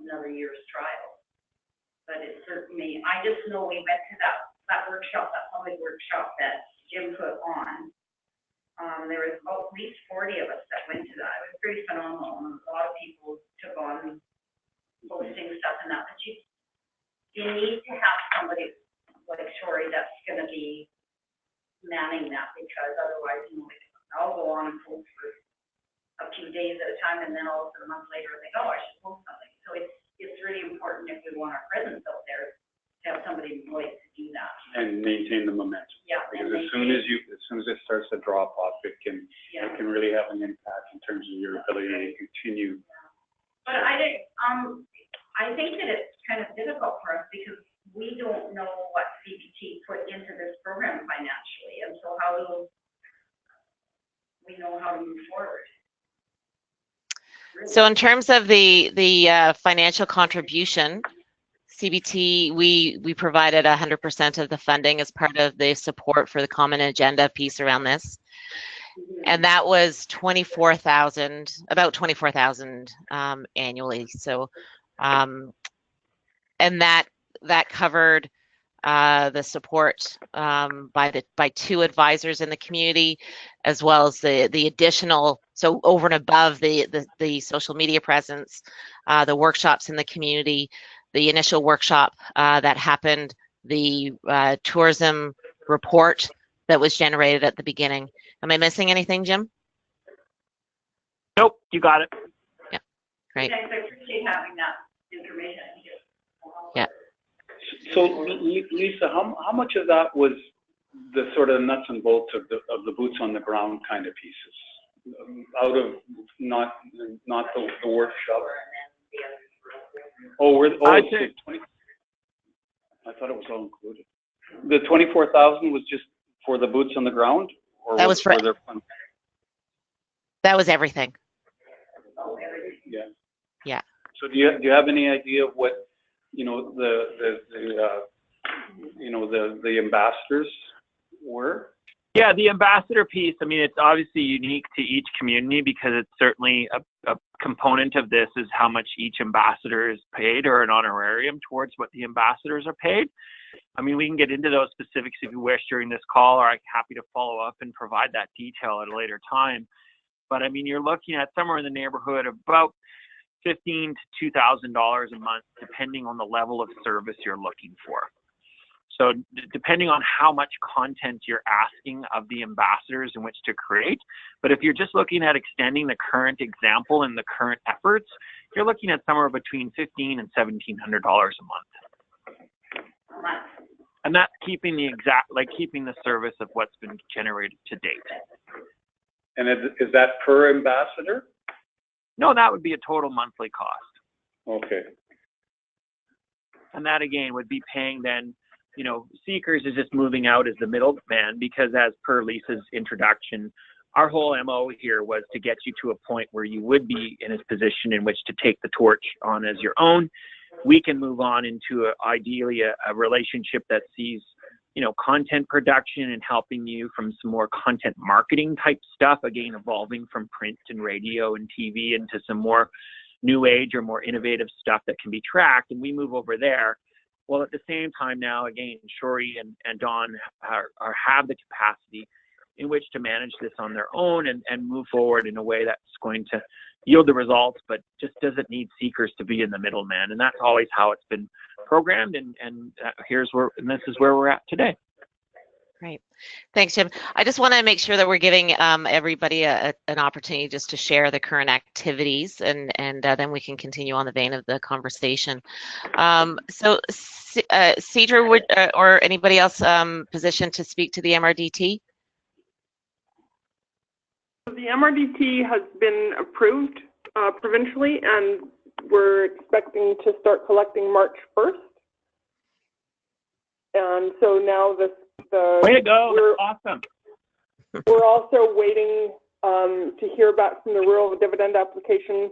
another year's trial. But it certainly, I just know we went to that workshop, that public workshop that Jim put on. There was at least 40 of us that went to that. It was pretty phenomenal. And a lot of people took on posting stuff and that. But you need to have somebody like Shori that's going to be manning that, because otherwise, you know, I'll go on and post for a few days at a time, and then all of a month later, I think, oh, I should post something. So it's really important, if we want our presence out there, to have somebody like to do that and maintain the momentum. Yeah, because as soon as it starts to drop off, it can really have an impact in terms of your ability to continue. But I think that it's kind of difficult for us because we don't know what CBT put into this program financially, and so how do we know how to move forward? Really? So in terms of the financial contribution, CBT, we provided 100% of the funding as part of the support for the Common Agenda piece around this. And that was about 24,000 annually. So, and that covered the support by 2 advisors in the community, as well as the additional, so over and above the social media presence, the workshops in the community, the initial workshop that happened, the tourism report that was generated at the beginning. Am I missing anything, Jim? Nope, you got it. Yeah, great. Thanks, I appreciate having that information. Yeah. So Lisa, how much of that was the sort of nuts and bolts of the boots on the ground kind of pieces, out of not the workshop? I thought it was all included. The 24,000 was just for the boots on the ground, or that was for their fun? That was everything. Yeah. Yeah. So do you have any idea of what, you know, the ambassadors were? Yeah, the ambassador piece, I mean, it's obviously unique to each community because it's certainly a component of this is how much each ambassador is paid or an honorarium towards what the ambassadors are paid. I mean, we can get into those specifics if you wish during this call, or I'm happy to follow up and provide that detail at a later time. But I mean, you're looking at somewhere in the neighborhood of about $1,500 to $2,000 a month, depending on the level of service you're looking for. So depending on how much content you're asking of the ambassadors in which to create. But if you're just looking at extending the current example and the current efforts, you're looking at somewhere between $1,500 and $1,700 a month. And that's keeping keeping the service of what's been generated to date. And is that per ambassador? No, that would be a total monthly cost. Okay. And that again would be paying then, you know, Seekers is just moving out as the middleman because as per Lisa's introduction, our whole MO here was to get you to a point where you would be in a position in which to take the torch on as your own. We can move on into ideally a relationship that sees, you know, content production and helping you from some more content marketing type stuff, again, evolving from print and radio and TV into some more new age or more innovative stuff that can be tracked. And we move over there. Well, at the same time now, again, Shori and Dawn have the capacity in which to manage this on their own and move forward in a way that's going to yield the results, but just doesn't need Seekers to be in the middleman. And that's always how it's been programmed. And this is where we're at today. Great. Thanks, Jim. I just want to make sure that we're giving everybody an opportunity just to share the current activities, and then we can continue on the vein of the conversation. So, Cedra, or anybody else positioned to speak to the MRDT? The MRDT has been approved provincially, and we're expecting to start collecting March 1st. And so now way to go! That's awesome. We're also waiting to hear back from the rural dividend application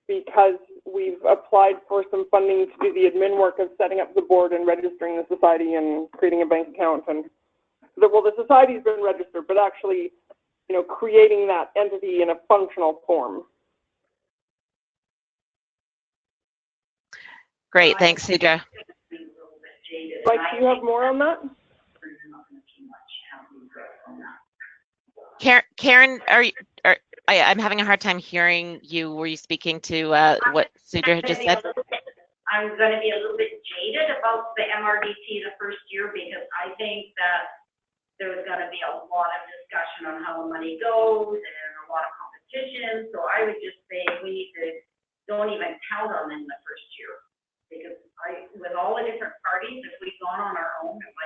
because we've applied for some funding to do the admin work of setting up the board and registering the society and creating a bank account. And the society's been registered, but actually, you know, creating that entity in a functional form. Great, thanks, Cedra. Mike, do you have more on that? Karen, I'm having a hard time hearing you. Were you speaking to what Cedra had just said? I'm going to be a little bit jaded about the MRDT the first year because I think that there's going to be a lot of discussion on how the money goes and a lot of competition. So I would just say we need to don't even count on them the first year because with all the different parties, if we've gone on our own, it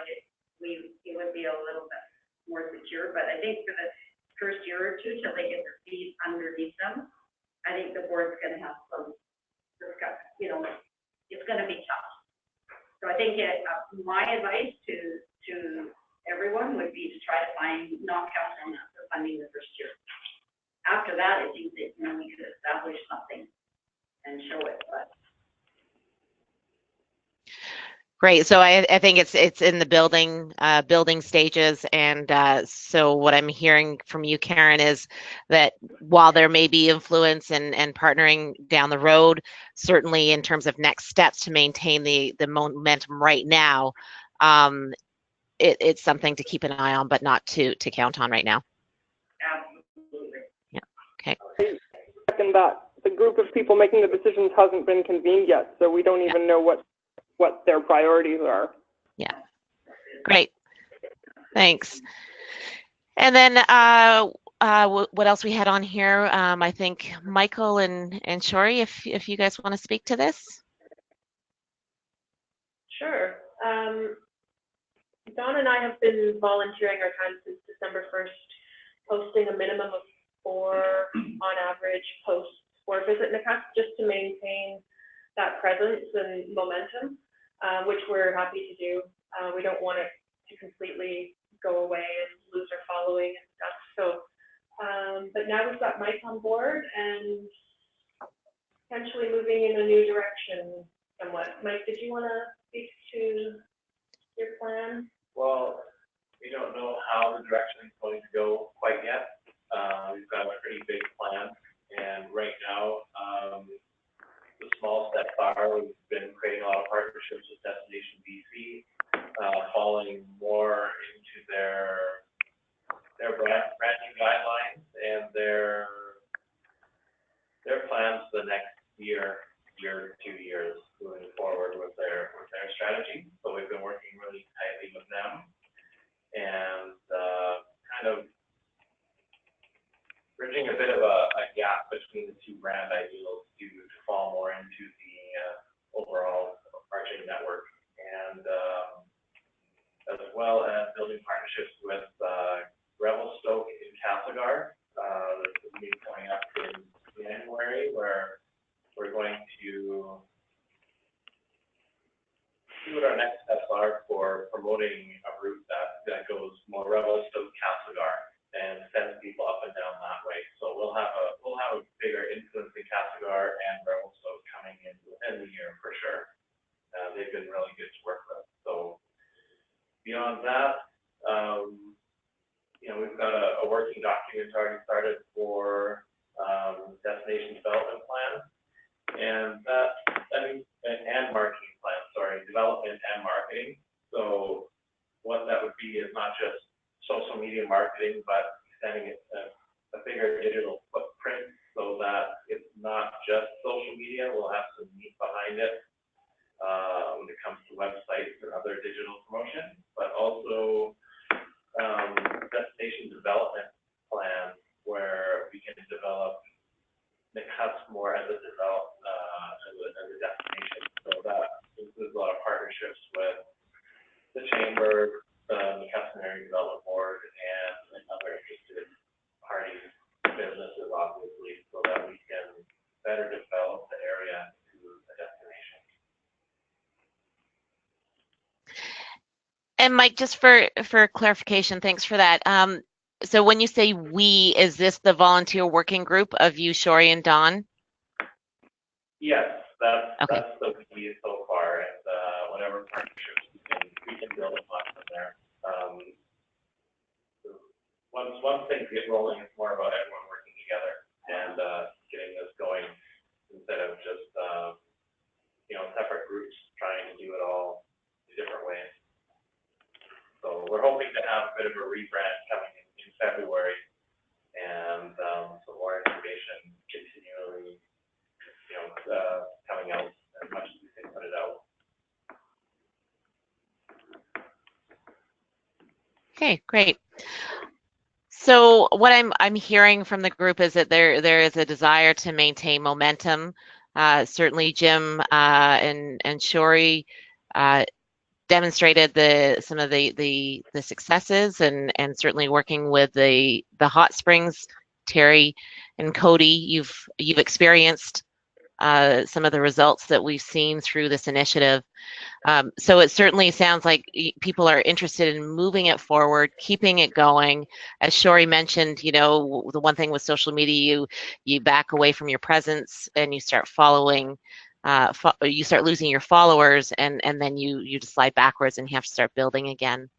would be a little bit more secure. But I think for the first year or two till they get their feet underneath them, I think the board's going to have some discussion. You know, it's going to be tough. So I think my advice to everyone would be to try to not count on that for funding the first year. After that, I think that, you know, we could establish something and show it. But great. So I think it's in the building stages, and so what I'm hearing from you, Karen, is that while there may be influence and partnering down the road, certainly in terms of next steps to maintain the momentum right now, it's something to keep an eye on, but not to count on right now. absolutely. Yeah. Okay. Second that. The group of people making the decisions hasn't been convened yet, so we don't even know what their priorities are. Yeah. Great. Thanks. And then what else we had on here? I think Michael and Shori, if you guys want to speak to this. Sure. Dawn and I have been volunteering our time since December 1st, posting a minimum of 4 on average posts for VisitNakusp just to maintain that presence and momentum, which we're happy to do. We don't want it to completely go away and lose our following and stuff. So, but now we've got Mike on board and potentially moving in a new direction somewhat. Mike, did you want to speak to your plan? Well, we don't know how the direction is going to go quite yet. We've got a pretty big plan, and right now, the small steps are we've been creating a lot of partnerships with Destination BC, following more into their branding guidelines and their plans for the next year, 2 years moving forward with their strategy. So we've been working really tightly with them and kind of bridging a bit of a gap between the two brand ideals to fall more into the overall marketing network, and as well as building partnerships with Revelstoke in Castlegar. There's a meeting coming up in January where we're going to see what our next steps are for promoting a route that goes more Revelstoke Castlegar and sends people up and down that way. So we'll have a bigger influence in Castlegar and Revelstoke coming in within the year for sure. They've been really good to work with. So beyond that, we've got a working document already started for destination development plan, and marketing plan. Development and marketing. So what that would be is not just social media marketing, but extending it a bigger digital footprint so that it's not just social media. We'll have some meat behind it when it comes to websites and other digital promotion, but also destination development plan where we can develop Nakusp more as a destination. So that includes a lot of partnerships with the chamber, the Nakusp Area Development Board, and other interested parties, businesses, obviously, so that we can better develop the area to a destination. And Mike, just for clarification, thanks for that. So when you say we, is this the volunteer working group of you, Shori, and Don? Yes, that's okay. That's the key so far, and whatever partnerships we can build upon from there. Once things get rolling, it's more about everyone working together and getting this going instead of just separate groups trying to do it all different ways. So we're hoping to have a bit of a rebrand coming in February, and some more information continually, coming out as much as we can put it out. Okay, great. So what I'm hearing from the group is that there is a desire to maintain momentum. Certainly, Jim and Shori demonstrated some of the successes, and certainly working with the hot springs. Terry and Cody, you've experienced some of the results that we've seen through this initiative. So it certainly sounds like people are interested in moving it forward, keeping it going. As Shori mentioned, the one thing with social media, you back away from your presence and you start following, you start losing your followers, and then you just slide backwards and you have to start building again.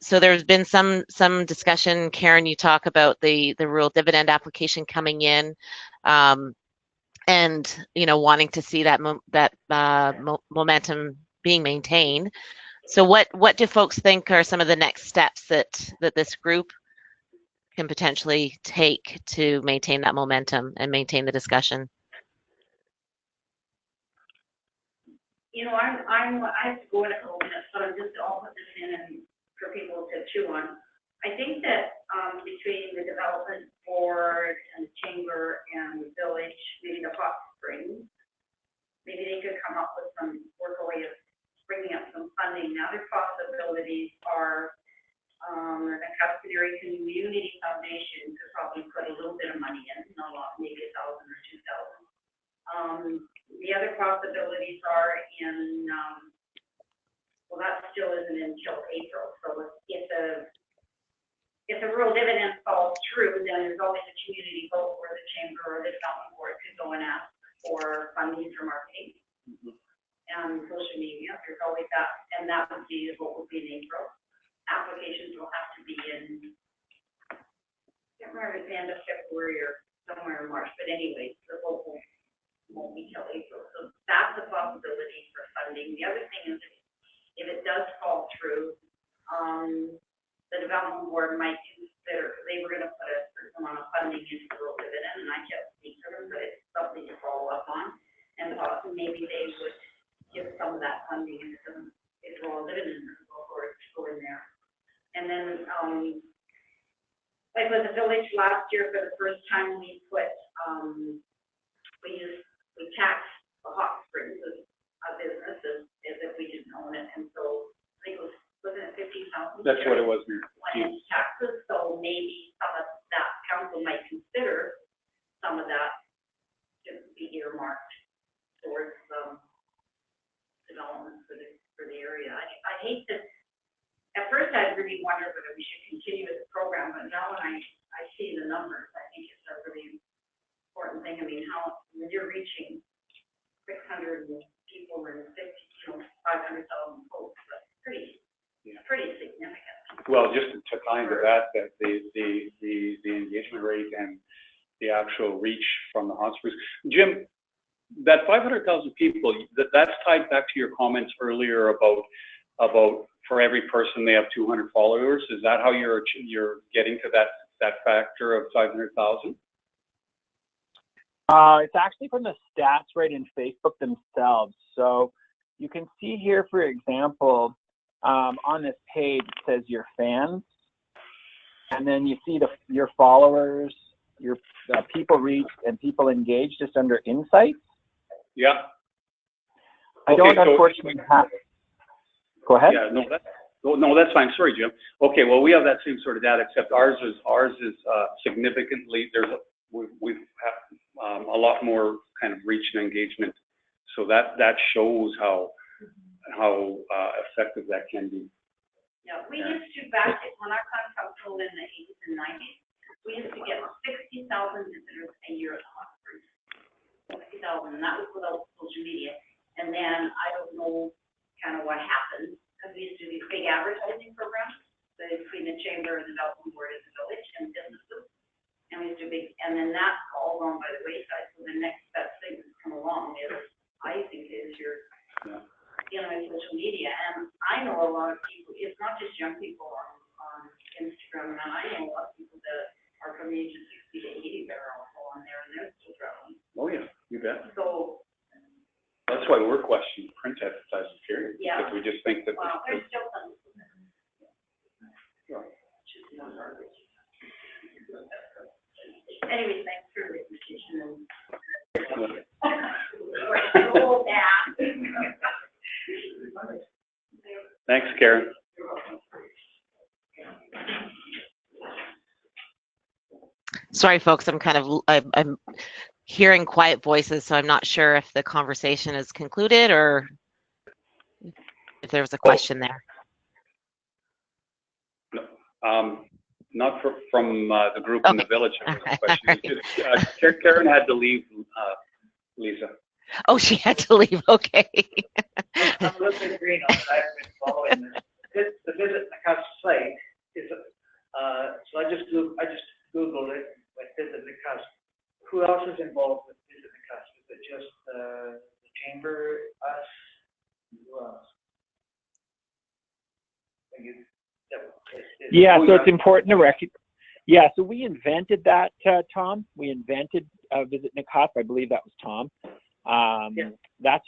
So there's been some discussion. Karen, you talk about the rural dividend application coming in. And wanting to see that momentum being maintained. So what do folks think are some of the next steps that this group can potentially take to maintain that momentum and maintain the discussion? I have to go in a couple minutes, but I'll put this in and for people to chew on. I think that between the development board and the chamber and the village, maybe the hot springs, maybe they could come up with work a way of bringing up some funding. Now the possibilities are the Nakusp Area Community Foundation could probably put a little bit of money in, not a lot, maybe $1,000 or $2,000. The other possibilities are in, well, that still isn't until April. So if the rural dividend falls through, then there's always a community vote where the chamber or the development board could go and ask for funding for marketing and social media. There's always that, and that would be what would be in April. Applications somewhere at the end of February or somewhere in March, but anyway, the vote won't be till April. So that's a possibility for funding. The other thing is if it does fall through, the development board might consider, they were gonna put a certain amount of funding into the rural dividend, and I can't speak for them, but it's something to follow up on. And possibly maybe they would give some of that funding into rural dividend or go in there. And then, like with the village last year, for the first time, we put, we taxed the hot springs as a business as if we didn't own it, and so I think it wasn't it 15,000? That's what it was, Mayor. Went into taxes, so maybe some of that council might consider some of that to be earmarked towards development for the area. I hate to. At first, I really wondered whether we should continue with the program, but now when I see the numbers, I think it's a really important thing. I mean, when you're reaching 600 people and 500,000 folks, that's pretty significant. Well, just to tie into that the engagement rate and the actual reach from the hot springs. Jim, that 500,000 people, that's tied back to your comments earlier about for every person they have 200 followers. Is that how you're getting to that factor of 500,000? It's actually from the stats right in Facebook themselves. So you can see here, for example, on this page, it says your fans, and then you see your followers, your people reached, and people engaged just under insights. Yeah. I don't unfortunately have. Go ahead. Yeah, no, that's fine. Sorry, Jim. Okay, well, we have that same sort of data, except ours is significantly. We've had a lot more kind of reach and engagement, so that shows how effective that can be. Yeah, we used to back when our contact was in the 80s and 90s. We used to get 60,000 visitors a year at the hospital. 60,000, and that was without social media. And then I don't know kind of what happened, because we used to do these big advertising programs between the chamber and the development board of the village and businesses. And we used to do and then that's all gone by the wayside. So the next best thing that's come along is, I think, is your dealing with social media. And I know a lot of people, it's not just young people on Instagram, and I know a lot of people that are from the age of 60 to 80 that are also on there, and they're still traveling. Oh yeah, you bet. So that's why we're questioning print advertising period. Yeah. Because we just think that. Well, there's still some. Yeah. Anyway, thanks for the appreciation. Thanks, Karen. Sorry, folks, I'm hearing quiet voices, so I'm not sure if the conversation is concluded or if there was a question there. Not from the group in the village. Right. Karen had to leave, Lisa. Oh, she had to leave. Okay. I'm listening green on it. I've been following this. The VisitNakusp site is, so I just Googled it, like VisitNakusp. Who else is involved with VisitNakusp? Is it just the chamber, us? Who else? Yeah, so it's important to recognize. Yeah, so we invented that, Tom. We invented VisitNakusp. I believe that was Tom. That's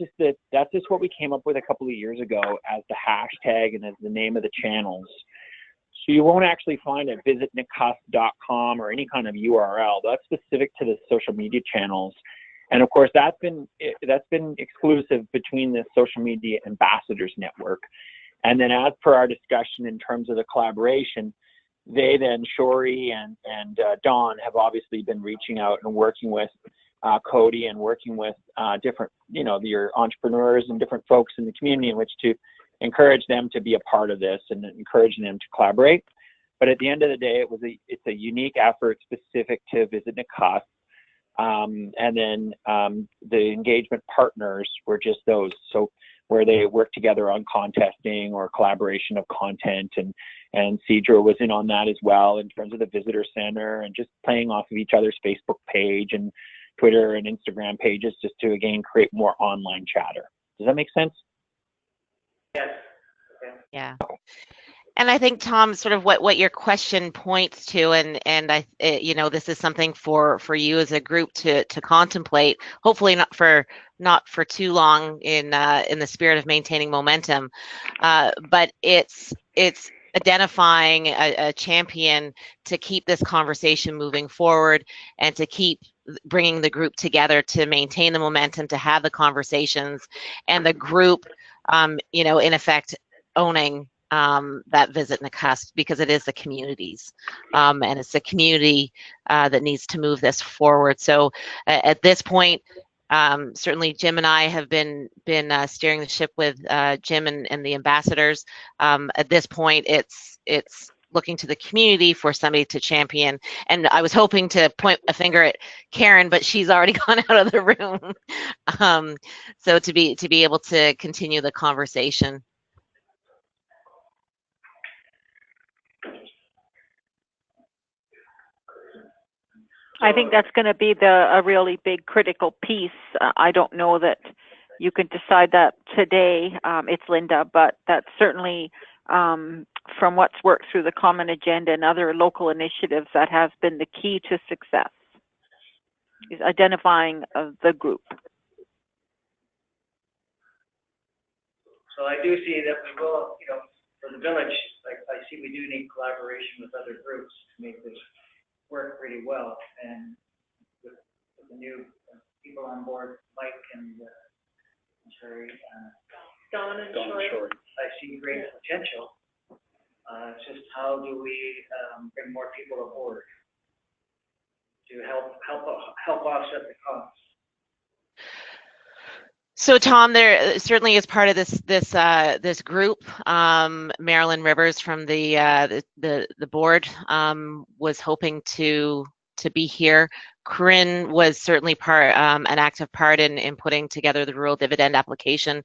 just what we came up with a couple of years ago as the hashtag and as the name of the channels. So you won't actually find it visitnakusp.com or any kind of URL. That's specific to the social media channels. And of course, that's been exclusive between the Social Media Ambassadors Network. And then as per our discussion in terms of the collaboration, they then, Shori and Dawn, have obviously been reaching out and working with Cody and working with different, your entrepreneurs and different folks in the community in which to encourage them to be a part of this and encouraging them to collaborate. But at the end of the day, it's a unique effort specific to VisitNakusp. And then the engagement partners were just those. So where they work together on contesting or collaboration of content, and Cedro was in on that as well in terms of the visitor center and just playing off of each other's Facebook page and Twitter and Instagram pages just to, again, create more online chatter. Does that make sense? Yes. Yeah. And I think, Tom, sort of what your question points to, and you know, this is something for you as a group to contemplate. Hopefully, not for too long in the spirit of maintaining momentum, but it's identifying a champion to keep this conversation moving forward and to keep bringing the group together to maintain the momentum, to have the conversations, and the group, you know, in effect, owning that VisitNakusp, because it is the communities, and it's the community that needs to move this forward. So at this point, certainly Jim and I have been steering the ship with Jim and the ambassadors. At this point, it's looking to the community for somebody to champion. And I was hoping to point a finger at Karen, but she's already gone out of the room. So to be able to continue the conversation. I think that's going to be a really big critical piece. I don't know that you can decide that today. It's Linda, but that's certainly from what's worked through the Common Agenda and other local initiatives, that has been the key to success, is identifying the group. So I do see that we will, you know, for the village, like I see we do need collaboration with other groups to make this work pretty well. And with the new people on board, Mike and Dawn and Shore, I see great potential. It's just how do we bring more people aboard to help offset the costs. So Tom, there certainly is part of this group. Marilyn Rivers from the board was hoping to be here. Corinne was certainly an active part in putting together the rural dividend application.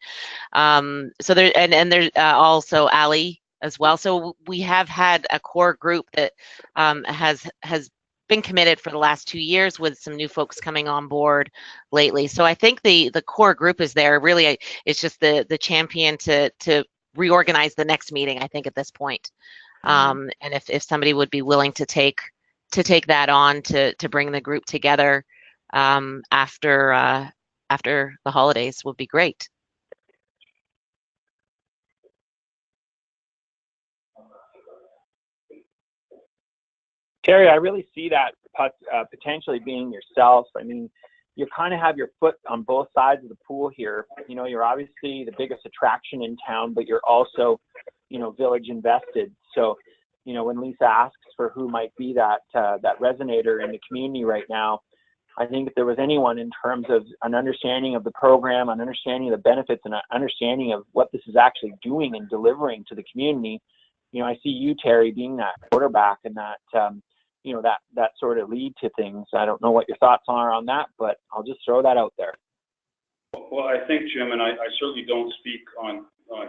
So there and there's also Ali as well. So we have had a core group that has been committed for the last 2 years, with some new folks coming on board lately. So I think the core group is there. Really, it's just the champion to reorganize the next meeting, I think, at this point. And if somebody would be willing to take that on to bring the group together after the holidays, would be great. Terry, I really see that potentially being yourself. I mean, you kind of have your foot on both sides of the pool here. You know, you're obviously the biggest attraction in town, but you're also, you know, village invested. So, you know, when Lisa asks for who might be that resonator in the community right now, I think if there was anyone in terms of an understanding of the program, an understanding of the benefits, and an understanding of what this is actually doing and delivering to the community, you know, I see you, Terry, being that quarterback and that, you know, that sort of lead to things. I don't know what your thoughts are on that, but I'll just throw that out there. Well, I think, Jim, and I certainly don't speak on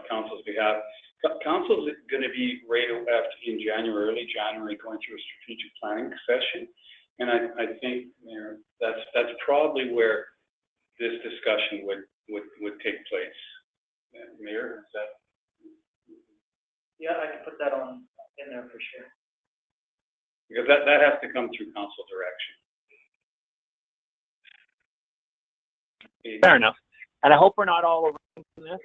council's behalf. Council's going to be right after in January, early January, going through a strategic planning session, and I think, Mayor, that's probably where this discussion would take place. Mayor, is that? Yeah, I can put that in there for sure. Because that has to come through council direction. Fair enough. And I hope we're not all over this.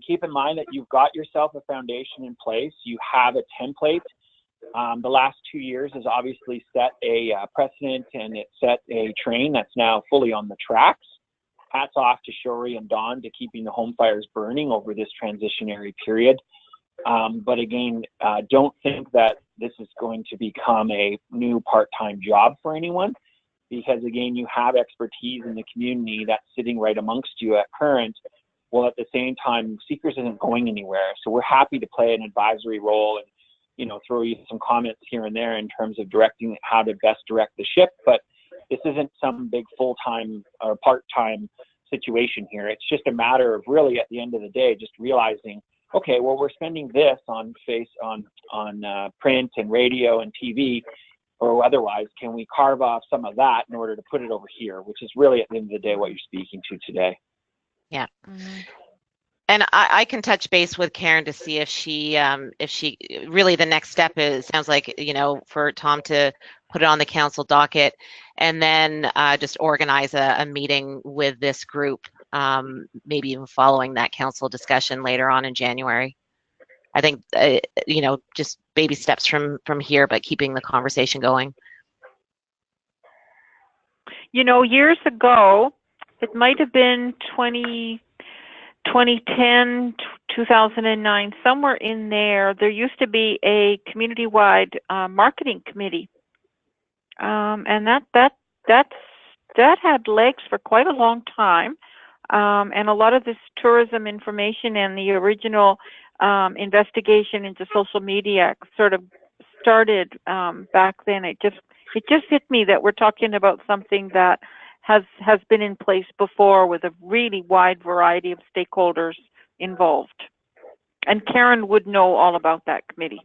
Keep in mind that you've got yourself a foundation in place. You have a template. The last 2 years has obviously set a precedent, and it set a train that's now fully on the tracks. Hats off to Shori and Dawn to keeping the home fires burning over this transitionary period. But again, don't think that this is going to become a new part-time job for anyone, because again, you have expertise in the community that's sitting right amongst you at current, while at the same time, Seekers isn't going anywhere. So we're happy to play an advisory role and, you know, throw you some comments here and there in terms of directing how to best direct the ship. But this isn't some big full-time or part-time situation here. It's just a matter of really, at the end of the day, just realizing, okay, well, we're spending this on print and radio and TV, or otherwise, can we carve off some of that in order to put it over here, which is really, at the end of the day, what you're speaking to today. Yeah. And I can touch base with Karen to see if she really, the next step is, sounds like, you know, for Tom to put it on the council docket and then just organize a meeting with this group, maybe even following that council discussion later on in January. I think, you know, just baby steps from here, but keeping the conversation going. You know, years ago, it might have been 2010, 2009, somewhere in there, there used to be a community-wide marketing committee. And that had legs for quite a long time. And a lot of this tourism information and the original investigation into social media sort of started back then. It just hit me that we're talking about something that has been in place before with a really wide variety of stakeholders involved. And Karen would know all about that committee.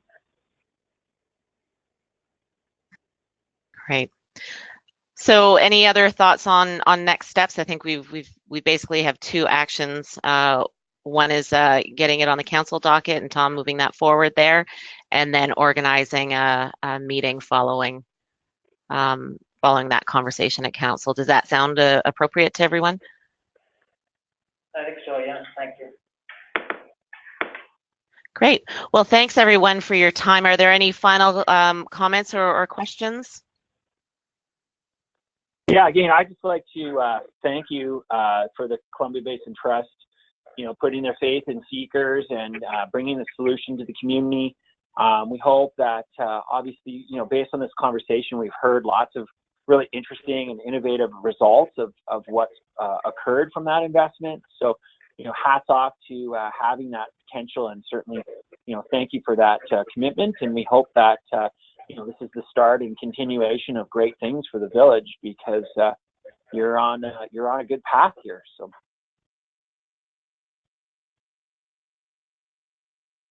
Great. So any other thoughts on next steps? I think we basically have two actions. One is getting it on the council docket and Tom moving that forward there, and then organizing a meeting following that conversation at council. Does that sound appropriate to everyone? I think so, yeah, thank you. Great. Well, thanks everyone for your time. Are there any final comments or questions? Yeah, again, I'd just like to thank you for the Columbia Basin Trust, you know, putting their faith in seekers and bringing the solution to the community. We hope that obviously, you know, based on this conversation, we've heard lots of really interesting and innovative results of what's occurred from that investment. So, you know, hats off to having that potential, and certainly, you know, thank you for that commitment. And we hope that, you know, this is the start and continuation of great things for the village, because you're on a good path here. So.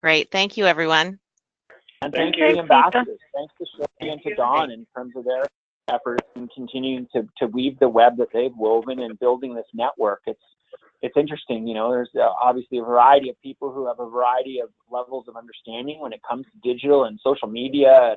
Great. Thank you, everyone. And thank you, the ambassadors. Thanks to Shirley and to Dawn in terms of their efforts and continuing to weave the web that they've woven and building this network. It's interesting, you know, there's obviously a variety of people who have a variety of levels of understanding when it comes to digital and social media.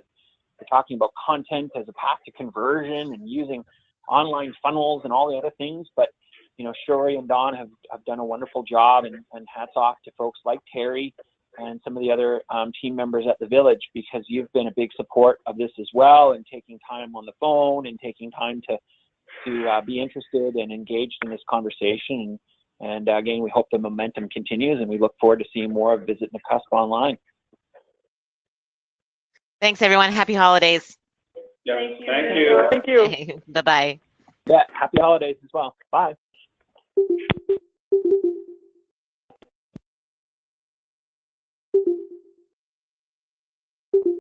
We're talking about content as a path to conversion and using online funnels and all the other things. But, you know, Shirley and Dawn have done a wonderful job, and hats off to folks like Terry and some of the other team members at the village, because you've been a big support of this as well, and taking time on the phone and taking time to be interested and engaged in this conversation. And again, we hope the momentum continues, and we look forward to seeing more of Visit Nakusp online. Thanks, everyone. Happy holidays. Yeah, Thank you. thank you. Thank you. Bye-bye. Yeah, happy holidays as well. Bye.